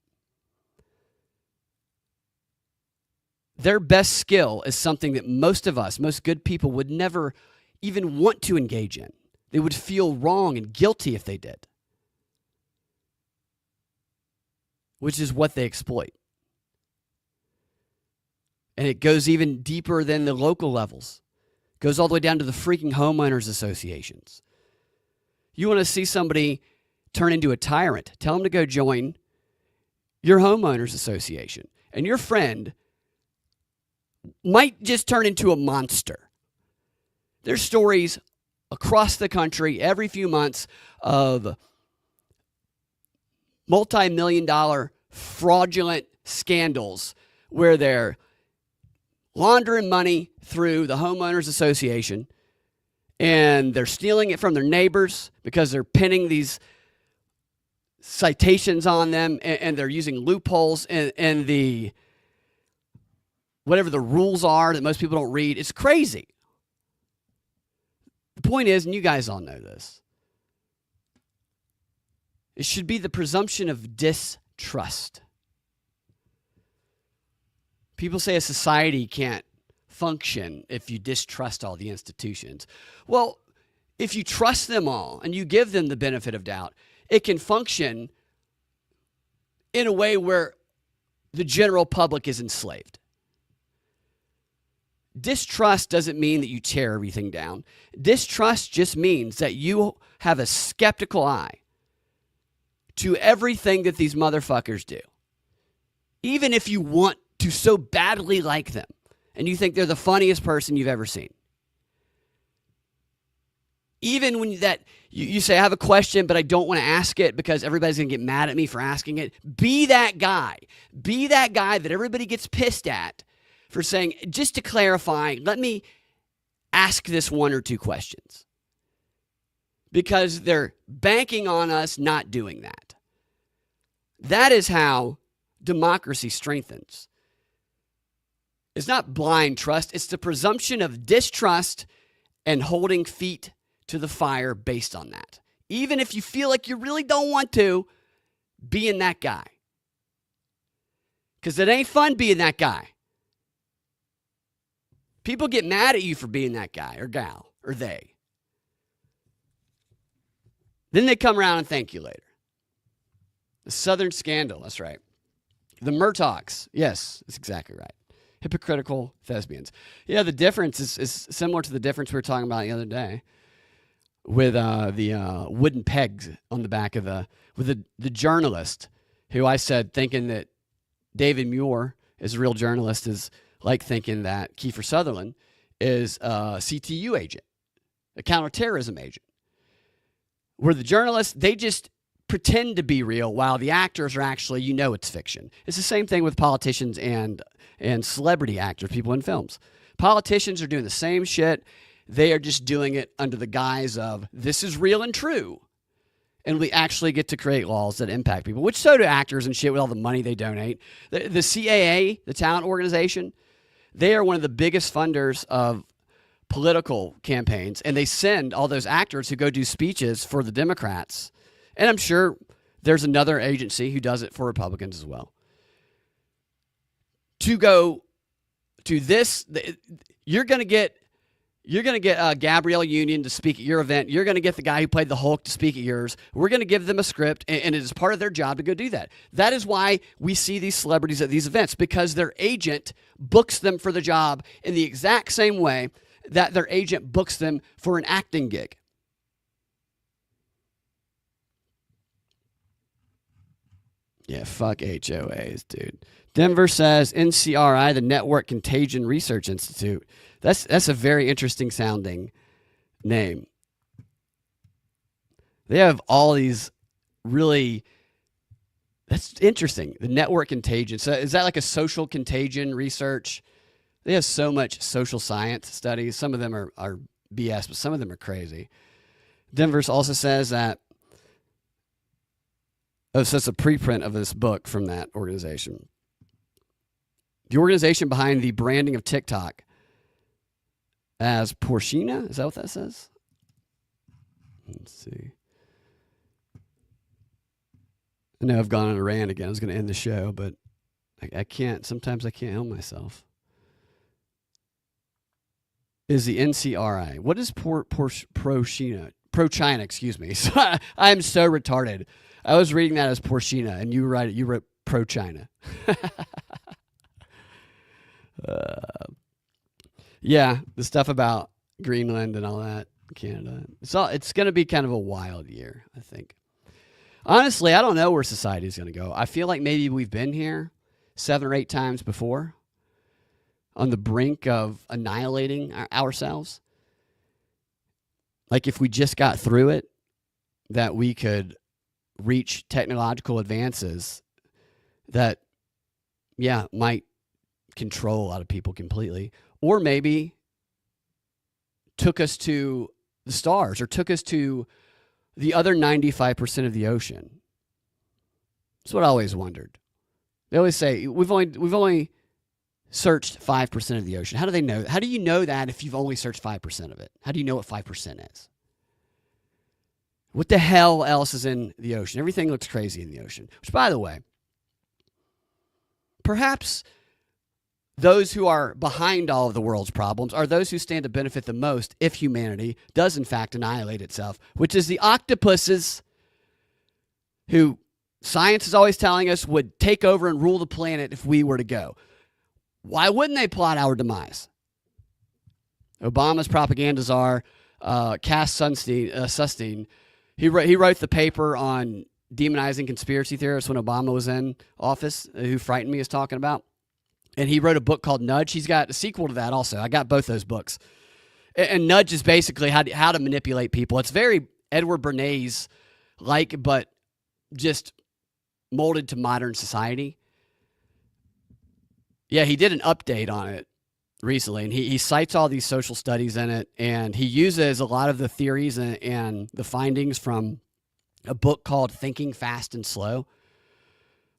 Their best skill is something that most of us, most good people, would never even want to engage in. They would feel wrong and guilty if they did, which is what they exploit. And it goes even deeper than the local levels. It goes all the way down to the freaking homeowners associations. You want to see somebody turn into a tyrant, tell them to go join your homeowners association. And your friend might just turn into a monster. There's stories across the country every few months of multi-million-dollar fraudulent scandals where they're laundering money through the homeowners association and they're stealing it from their neighbors because they're pinning these citations on them and they're using loopholes and the whatever the rules are that most people don't read. It's crazy. The point is, and you guys all know this, it should be the presumption of distrust. People say a society can't function if you distrust all the institutions. Well, if you trust them all and you give them the benefit of doubt, it can function in a way where the general public is enslaved. Distrust doesn't mean that you tear everything down. Distrust just means that you have a skeptical eye to everything that these motherfuckers do. Even if you want to so badly like them and you think they're the funniest person you've ever seen. Even when you say, I have a question, but I don't want to ask it because everybody's going to get mad at me for asking it. Be that guy. Be that guy that everybody gets pissed at for saying, just to clarify, let me ask this one or two questions. Because they're banking on us not doing that. That is how democracy strengthens. It's not blind trust. It's the presumption of distrust and holding feet to the fire based on that. Even if you feel like you really don't want to, being that guy. Because it ain't fun being that guy. People get mad at you for being that guy or gal or they. Then they come around and thank you later. The Southern Scandal, that's right. The Murtaughs, yes, that's exactly right. Hypocritical thespians. Yeah, the difference is similar to the difference we were talking about the other day with the wooden pegs on the back of the journalist who I said thinking that David Muir is a real journalist is like thinking that Kiefer Sutherland is a CTU agent, a counterterrorism agent. Where the journalists, they just pretend to be real while the actors are actually, it's fiction. It's the same thing with politicians and celebrity actors, people in films. Politicians are doing the same shit. They are just doing it under the guise of this is real and true. And we actually get to create laws that impact people, which so do actors and shit with all the money they donate. The CAA, the talent organization, they are one of the biggest funders of political campaigns, and they send all those actors who go do speeches for the Democrats. And I'm sure there's another agency who does it for Republicans as well. To go to this, you're going to get Gabrielle Union to speak at your event. You're going to get the guy who played the Hulk to speak at yours. We're going to give them a script, and it is part of their job to go do that. That is why we see these celebrities at these events, because their agent books them for the job in the exact same way that their agent books them for an acting gig. Yeah, fuck HOAs, dude. Denver says NCRI, the Network Contagion Research Institute. That's a very interesting sounding name. They have all these really, that's interesting. The network contagion. So is that like a social contagion research? They have so much social science studies. Some of them are BS, but some of them are crazy. Denver also says that, so it's a preprint of this book from that organization. The organization behind the branding of TikTok as Porcina, is that what that says? Let's see. I know I've gone on a rant again. I was going to end the show, but I can't. Sometimes I can't help myself. Is the NCRI. What is Pro-China? Pro-China, excuse me. So I'm so retarded. I was reading that as Porcina, and you wrote Pro-China. Yeah, the stuff about Greenland and all that, Canada. It's going to be kind of a wild year, I think. Honestly, I don't know where society is going to go. I feel like maybe we've been here 7 or 8 times before, on the brink of annihilating ourselves. Like if we just got through it, that we could reach technological advances that, might control a lot of people completely. Or maybe took us to the stars or took us to the other 95% of the ocean. That's what I always wondered. They always say, we've only searched 5% of the ocean. How do they know? How do you know that if you've only searched 5% of it? How do you know what 5% is? What the hell else is in the ocean? Everything looks crazy in the ocean. Which, by the way, perhaps those who are behind all of the world's problems are those who stand to benefit the most if humanity does in fact annihilate itself, which is the octopuses who science is always telling us would take over and rule the planet if we were to go. Why wouldn't they plot our demise? Obama's propaganda czar, Cass Sunstein, he wrote the paper on demonizing conspiracy theorists when Obama was in office, Who Frightened Me is talking about. And he wrote a book called Nudge. He's got a sequel to that also. I got both those books. And Nudge is basically how to manipulate people. It's very Edward Bernays-like, but just molded to modern society. Yeah, he did an update on it recently, and he cites all these social studies in it, and he uses a lot of the theories and the findings from a book called Thinking Fast and Slow,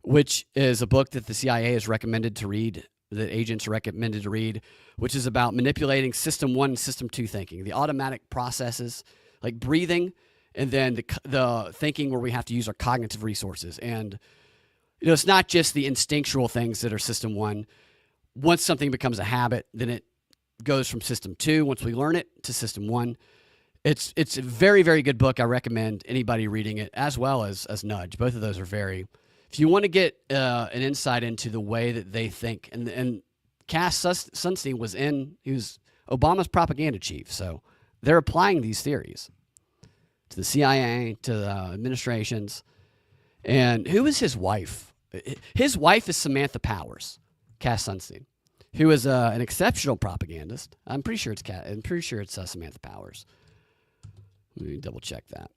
which is a book that the CIA has recommended to read that agents are recommended to read, which is about manipulating system 1 and system 2 thinking, the automatic processes like breathing, and then the thinking where we have to use our cognitive resources. And it's not just the instinctual things that are system 1. Once something becomes a habit, then it goes from system 2 once we learn it to system 1. It's a very, very good book. I recommend anybody reading it, as well as Nudge. Both of those are very, if you want to get an insight into the way that they think, and Cass Sunstein he was Obama's propaganda chief, so they're applying these theories to the CIA, to the administrations. And who is his wife? His wife is Samantha Powers, Cass Sunstein, who is an exceptional propagandist. I'm pretty sure it's Samantha Powers. Let me double check that.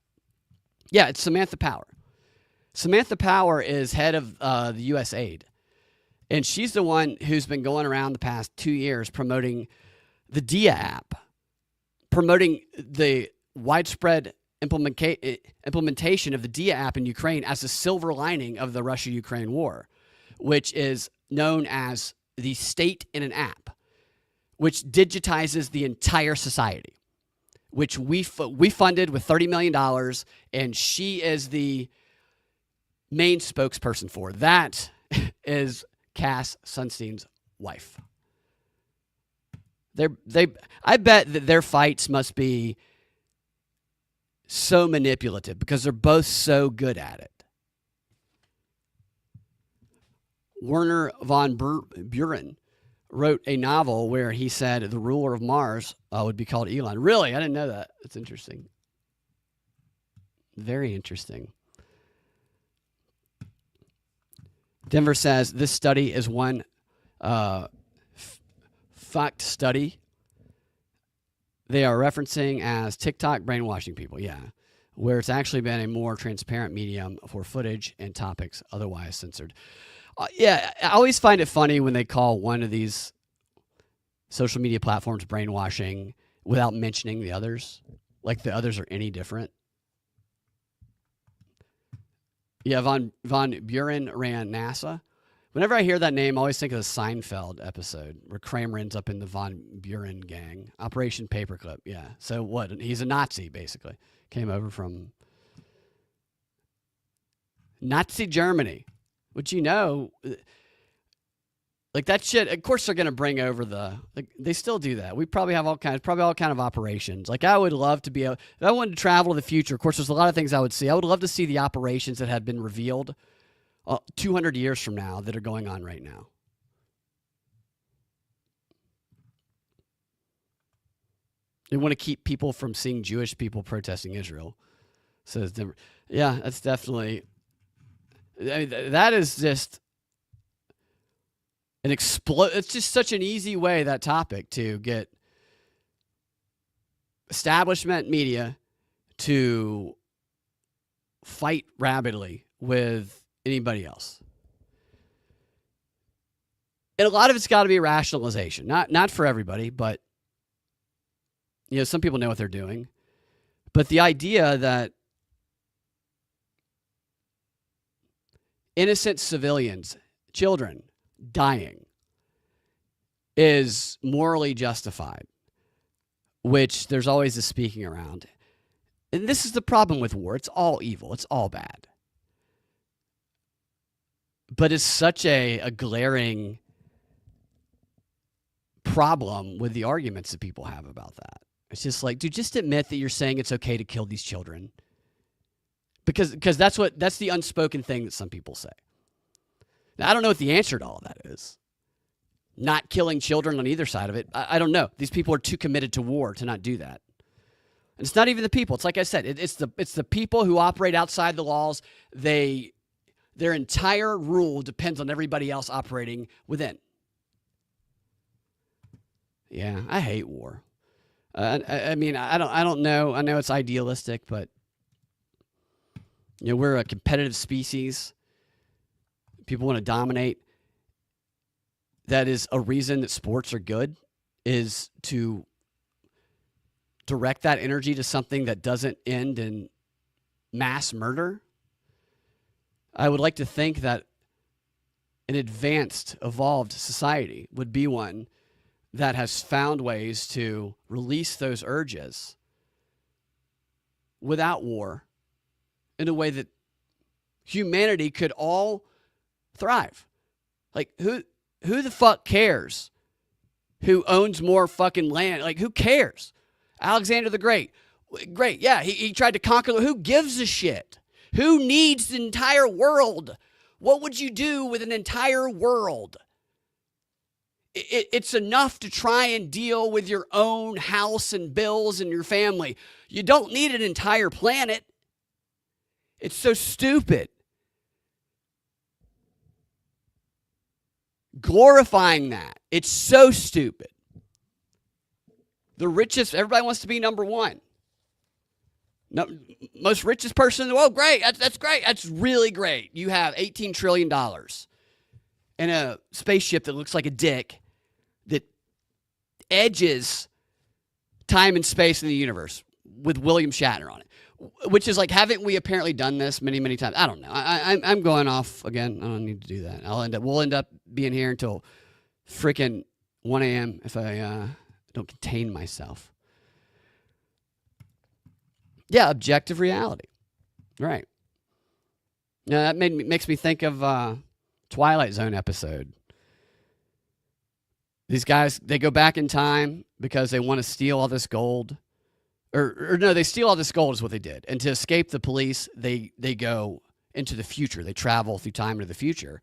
Yeah, it's Samantha Power. Samantha Power is head of the U.S. Aid. And she's the one who's been going around the past 2 years promoting the DIA app, promoting the widespread implementation of the DIA app in Ukraine as a silver lining of the Russia-Ukraine war, which is known as the state in an app, which digitizes the entire society, which we funded with $30 million, and she is the main spokesperson for. That is Cass Sunstein's wife. I bet that their fights must be so manipulative because they're both so good at it. Werner von Buren wrote a novel where he said the ruler of Mars would be called Elon. Really? I didn't know that. That's interesting. Very interesting. Denver says this study is one fact study they are referencing as TikTok brainwashing people. Yeah. Where it's actually been a more transparent medium for footage and topics otherwise censored. Yeah, I always find it funny when they call one of these social media platforms brainwashing without mentioning the others, like the others are any different. Yeah, von Buren ran NASA. Whenever I hear that name, I always think of the Seinfeld episode where Kramer ends up in the von Buren gang. Operation Paperclip, yeah. So what? He's a Nazi, basically. Came over from Nazi Germany. Which, like that shit, of course they're going to bring over they still do that. We probably have all kinds of operations. Like I would love to if I wanted to travel to the future, of course there's a lot of things I would see. I would love to see the operations that have been revealed 200 years from now that are going on right now. They want to keep people from seeing Jewish people protesting Israel. So yeah, that's definitely... I mean, that is just it's just such an easy way, that topic, to get establishment media to fight rabidly with anybody else. And a lot of it's got to be rationalization. Not for everybody, but some people know what they're doing. But the idea that innocent civilians, children, dying is morally justified, which there's always a speaking around. And this is the problem with war. It's all evil. It's all bad. But it's such a glaring problem with the arguments that people have about that. It's just like, dude, just admit that you're saying it's okay to kill these children. Because that's the unspoken thing that some people say. Now, I don't know what the answer to all of that is. Not killing children on either side of it. I don't know. These people are too committed to war to not do that. And it's not even the people. It's like I said, it's the people who operate outside the laws. Their entire rule depends on everybody else operating within. Yeah, I hate war. I mean, I don't know. I know it's idealistic, but we're a competitive species. People want to dominate. That is a reason that sports are good, is to direct that energy to something that doesn't end in mass murder. I would like to think that an advanced, evolved society would be one that has found ways to release those urges without war in a way that humanity could all thrive. Like, who the fuck cares who owns more fucking land? Like, who cares? Alexander the Great. Great, yeah, he tried to conquer. Who gives a shit? Who needs the entire world? What would you do with an entire world? It's enough to try and deal with your own house and bills and your family. You don't need an entire planet. It's so stupid. Glorifying that. It's so stupid. The richest, everybody wants to be number one. No, most richest person in the world, great. That's great. That's really great. You have $18 trillion and a spaceship that looks like a dick that edges time and space in the universe with William Shatner on it, which is like, haven't we apparently done this many, many times? I don't know. I'm going off again. I don't need to do that. We'll end up being here until freaking 1 a.m. if I don't contain myself. Yeah, objective reality. Right. Now that makes me think of Twilight Zone episode. These guys, they go back in time because they want to steal all this gold. Or no, they steal all this gold is what they did. And to escape the police, they go into the future. They travel through time into the future.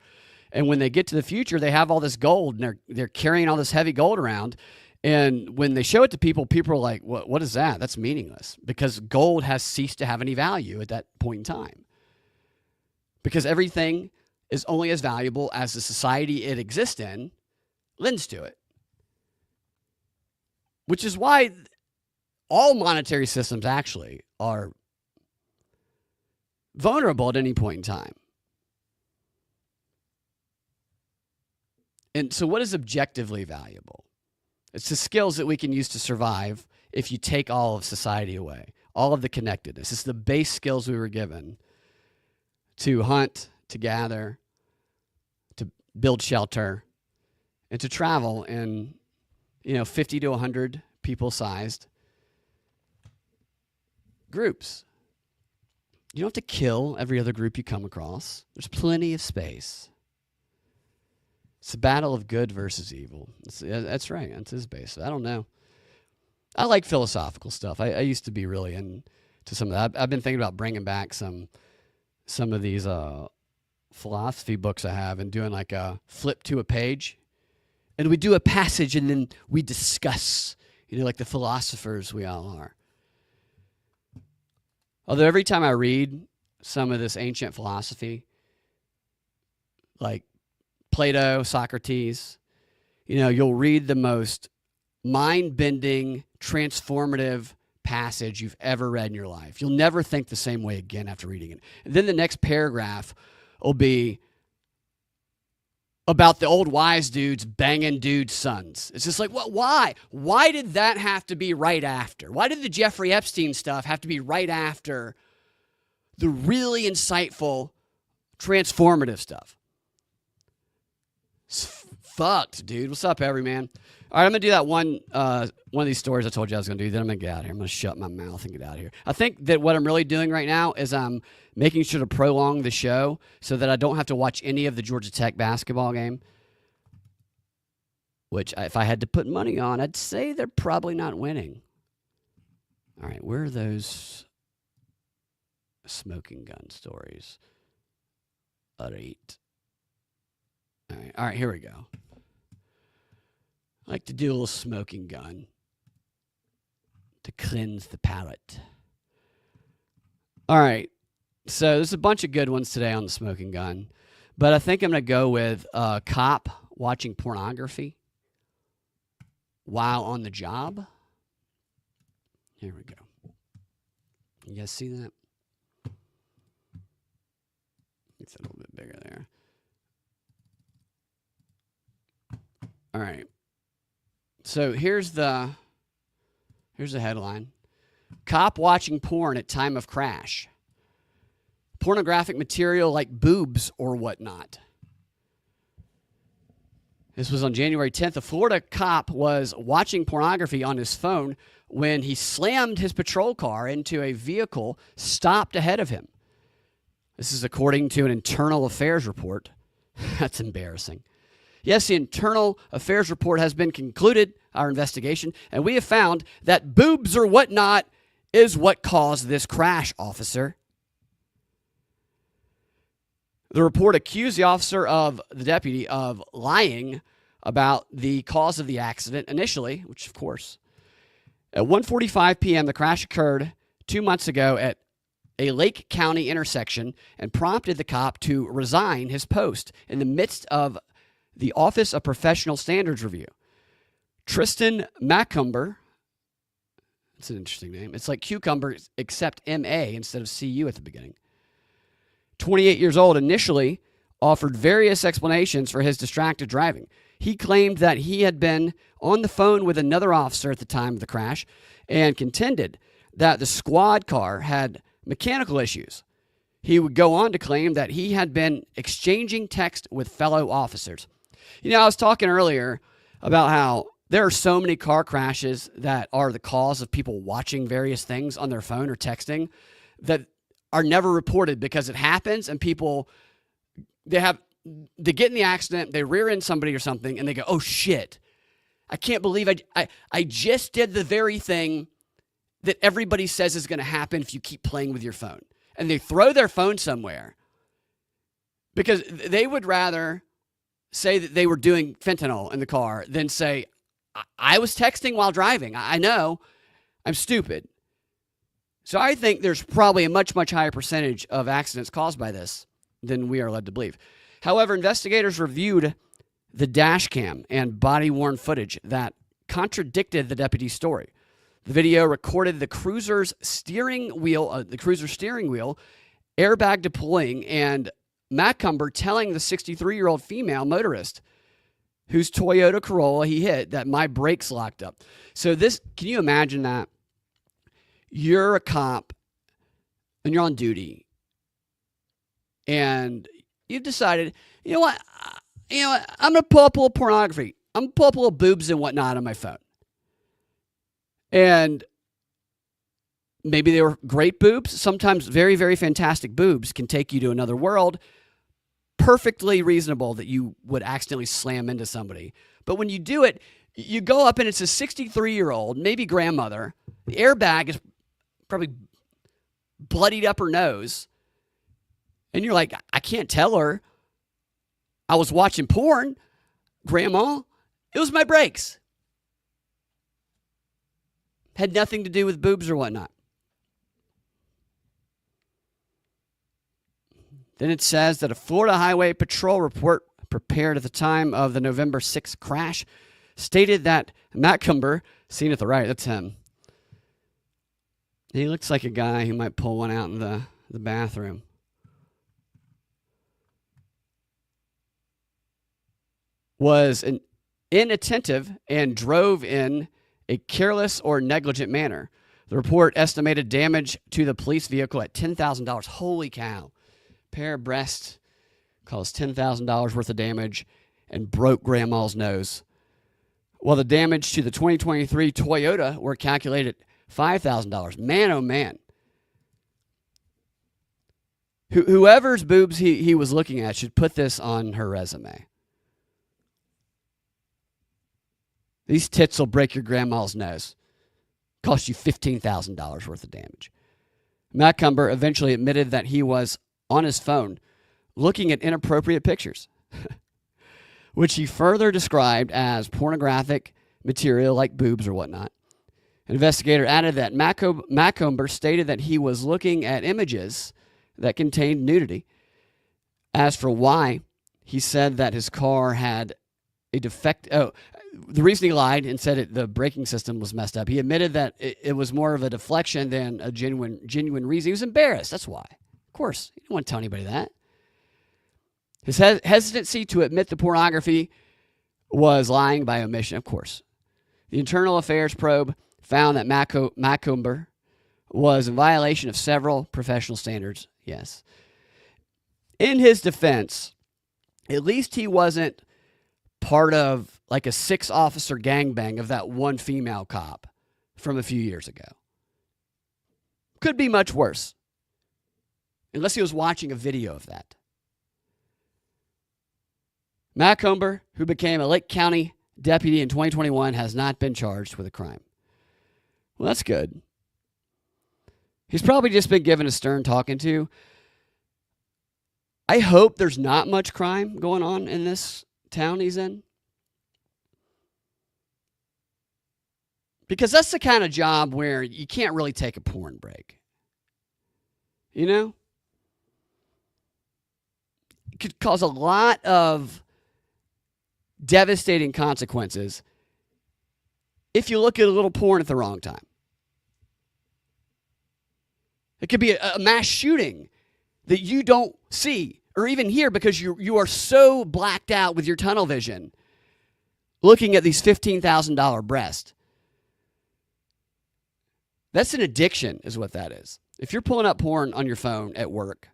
And when they get to the future, they have all this gold and they're carrying all this heavy gold around. And when they show it to people, people are like, what is that? That's meaningless, because gold has ceased to have any value at that point in time. Because everything is only as valuable as the society it exists in lends to it. Which is why all monetary systems actually are vulnerable at any point in time. And so what is objectively valuable? It's the skills that we can use to survive if you take all of society away, all of the connectedness. It's the base skills we were given to hunt, to gather, to build shelter, and to travel in, 50 to 100 people-sized groups. You don't have to kill every other group you come across. There's plenty of space. It's a battle of good versus evil. That's right. That's his base. I don't know. I like philosophical stuff. I used to be really into some of that. I've been thinking about bringing back some of these philosophy books I have and doing like a flip to a page. And we do a passage and then we discuss, like the philosophers we all are. Although every time I read some of this ancient philosophy, like Plato, Socrates, you'll read the most mind-bending, transformative passage you've ever read in your life. You'll never think the same way again after reading it. And then the next paragraph will be about the old wise dudes banging dudes' sons. It's just like, what? Why? Why did that have to be right after? Why did the Jeffrey Epstein stuff have to be right after the really insightful, transformative stuff? It's fucked, dude. What's up, everyman? All right, I'm going to do that one of these stories I told you I was going to do. Then I'm going to get out of here. I'm going to shut my mouth and get out of here. I think that what I'm really doing right now is I'm making sure to prolong the show so that I don't have to watch any of the Georgia Tech basketball game, which if I had to put money on, I'd say they're probably not winning. All right, where are those smoking gun stories? All right, here we go. I like to do a little smoking gun to cleanse the palate. All right, so there's a bunch of good ones today on the smoking gun, but I think I'm going to go with a cop watching pornography while on the job. Here we go. You guys see that? It's a little bit bigger there. All right. So here's the headline. Cop watching porn at time of crash. Pornographic material like boobs or whatnot. This was on January 10th. A Florida cop was watching pornography on his phone when he slammed his patrol car into a vehicle stopped ahead of him. This is according to an internal affairs report. That's embarrassing. Yes, the internal affairs report has been concluded, our investigation, and we have found that boobs or whatnot is what caused this crash, officer. The report accused the deputy of lying about the cause of the accident initially, which of course, at 1:45 p.m., the crash occurred 2 months ago at a Lake County intersection and prompted the cop to resign his post in the midst of the Office of Professional Standards review. Tristan Macumber, that's an interesting name. It's like cucumber except M-A instead of C-U at the beginning. 28 years old, initially offered various explanations for his distracted driving. He claimed that he had been on the phone with another officer at the time of the crash and contended that the squad car had mechanical issues. He would go on to claim that he had been exchanging text with fellow officers. You know, I was talking earlier about how there are so many car crashes that are the cause of people watching various things on their phone or texting that are never reported because it happens and people, they get in the accident, they rear end somebody or something, and they go, oh shit, I can't believe I just did the very thing that everybody says is going to happen if you keep playing with your phone. And they throw their phone somewhere because they would rather say that they were doing fentanyl in the car than say, I was texting while driving. I know I'm stupid. So I think there's probably a much, much higher percentage of accidents caused by this than we are led to believe. However, investigators reviewed the dash cam and body-worn footage that contradicted the deputy's story. The video recorded the cruiser's steering wheel, airbag deploying, and Macumber telling the 63-year-old female motorist whose Toyota Corolla he hit that my brakes locked up. So this, can you imagine that? You're a cop and you're on duty and you've decided, you know what, I'm going to pull up a little pornography. I'm going to pull up a little boobs and whatnot on my phone. And maybe they were great boobs. Sometimes very, very fantastic boobs can take you to another world. Perfectly reasonable that you would accidentally slam into somebody. But when you do it, you go up and it's a 63-year-old, maybe grandmother. The airbag is probably bloodied up her nose. And you're like, I can't tell her I was watching porn, Grandma. It was my brakes. Had nothing to do with boobs or whatnot. Then it says that a Florida Highway Patrol report prepared at the time of the November 6th crash stated that Macumber, seen at the right, that's him. He looks like a guy who might pull one out in the bathroom. Was inattentive and drove in a careless or negligent manner. The report estimated damage to the police vehicle at $10,000. Holy cow. Pair of breasts caused $10,000 worth of damage and broke Grandma's nose. While the damage to the 2023 Toyota were calculated at $5,000. Man, oh man. Whoever's boobs he was looking at should put this on her resume. These tits will break your grandma's nose. Cost you $15,000 worth of damage. Macumber eventually admitted that he was on his phone looking at inappropriate pictures, which he further described as pornographic material like boobs or whatnot. An investigator added that Macumber stated that he was looking at images that contained nudity. As for why, he said that his car had a defect. Oh, the reason he lied and said the braking system was messed up, he admitted that it was more of a deflection than a genuine reason. He was embarrassed. That's why. Of course, you don't want to tell anybody that. His hesitancy to admit the pornography was lying by omission, of course. The internal affairs probe found that Macumber was in violation of several professional standards, yes. In his defense, at least he wasn't part of like a 6-officer gangbang of that one female cop from a few years ago. Could be much worse. Unless he was watching a video of that. Matt Comber, who became a Lake County deputy in 2021, has not been charged with a crime. Well, that's good. He's probably just been given a stern talking to. I hope there's not much crime going on in this town he's in. Because that's the kind of job where you can't really take a porn break. You know? It could cause a lot of devastating consequences if you look at a little porn at the wrong time. It could be a mass shooting that you don't see or even hear because you are so blacked out with your tunnel vision looking at these $15,000 breasts. That's an addiction is what that is. If you're pulling up porn on your phone at work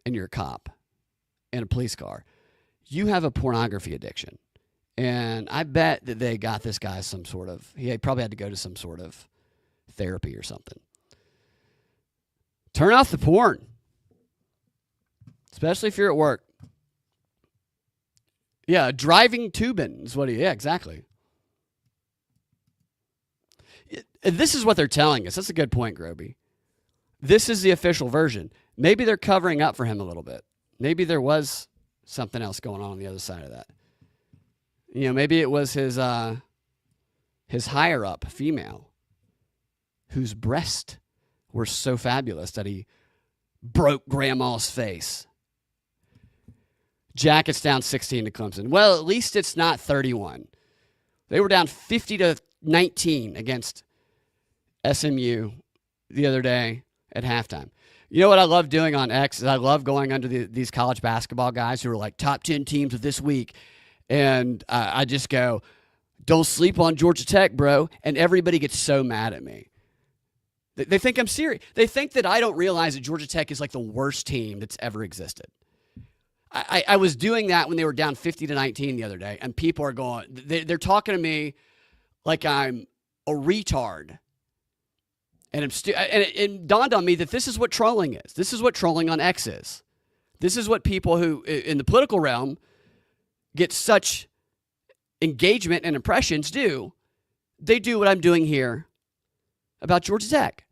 and you're a cop in a police car, you have a pornography addiction. And I bet that they got this guy some sort of, he probably had to go to some sort of therapy or something. Turn off the porn. Especially if you're at work. Yeah, driving tubing is what yeah, exactly. This is what they're telling us. That's a good point, Groby. This is the official version. Maybe they're covering up for him a little bit. Maybe there was something else going on the other side of that. You know, maybe it was his higher up female whose breasts were so fabulous that he broke grandma's face. Jackets down 16 to Clemson. Well, at least it's not 31. They were down 50-19 against SMU the other day at halftime. You know what I love doing on X is I love going under these college basketball guys who are like top 10 teams of this week. And I just go, don't sleep on Georgia Tech, bro. And everybody gets so mad at me. They think I'm serious. They think that I don't realize that Georgia Tech is like the worst team that's ever existed. I was doing that when they were down 50-19 the other day, and people are going, they're talking to me like I'm a retard. And it dawned on me that this is what trolling is. This is what trolling on X is. This is what people who, in the political realm, get such engagement and impressions do. They do what I'm doing here about Georgia Tech.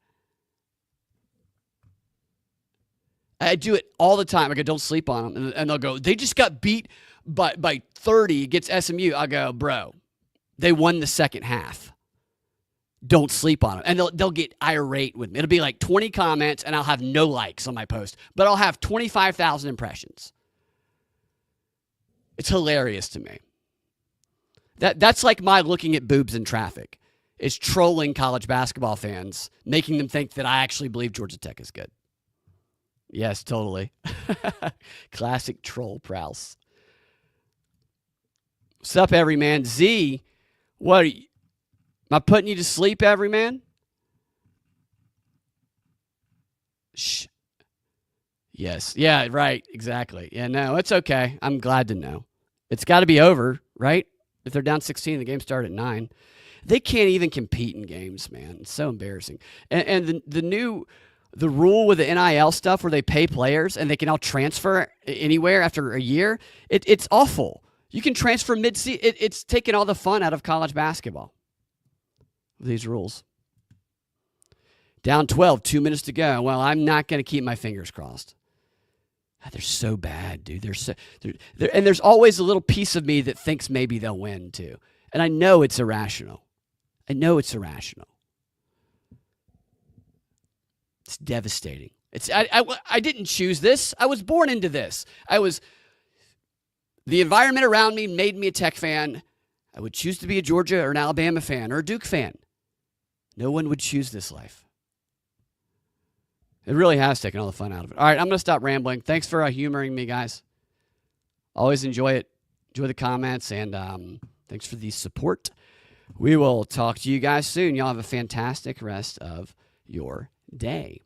I do it all the time. I go, don't sleep on them. And they'll go, they just got beat by 30 against SMU. I go, bro, they won the second half. Don't sleep on them. And they'll get irate with me. It'll be like 20 comments, and I'll have no likes on my post. But I'll have 25,000 impressions. It's hilarious to me. That's like my looking at boobs in traffic. It's trolling college basketball fans, making them think that I actually believe Georgia Tech is good. Yes, totally. Classic troll Prouse. What's up, everyman? Z, what? Am I putting you to sleep, everyman? Shh. Yes. Yeah, right. Exactly. Yeah, no, it's okay. I'm glad to know. It's got to be over, right? If they're down 16, the game started at 9. They can't even compete in games, man. It's so embarrassing. And the rule with the NIL stuff where they pay players and they can all transfer anywhere after a year, it's awful. You can transfer mid-season. It's taking all the fun out of college basketball. These rules. Down 12, 2 minutes to go. Well, I'm not going to keep my fingers crossed. They're so bad, dude. And there's always a little piece of me that thinks maybe they'll win too. And I know it's irrational. It's devastating. I didn't choose this. I was born into this. The environment around me made me a Tech fan. I would choose to be a Georgia or an Alabama fan or a Duke fan. No one would choose this life. It really has taken all the fun out of it. All right, I'm going to stop rambling. Thanks for humoring me, guys. Always enjoy it. Enjoy the comments, and thanks for the support. We will talk to you guys soon. Y'all have a fantastic rest of your day.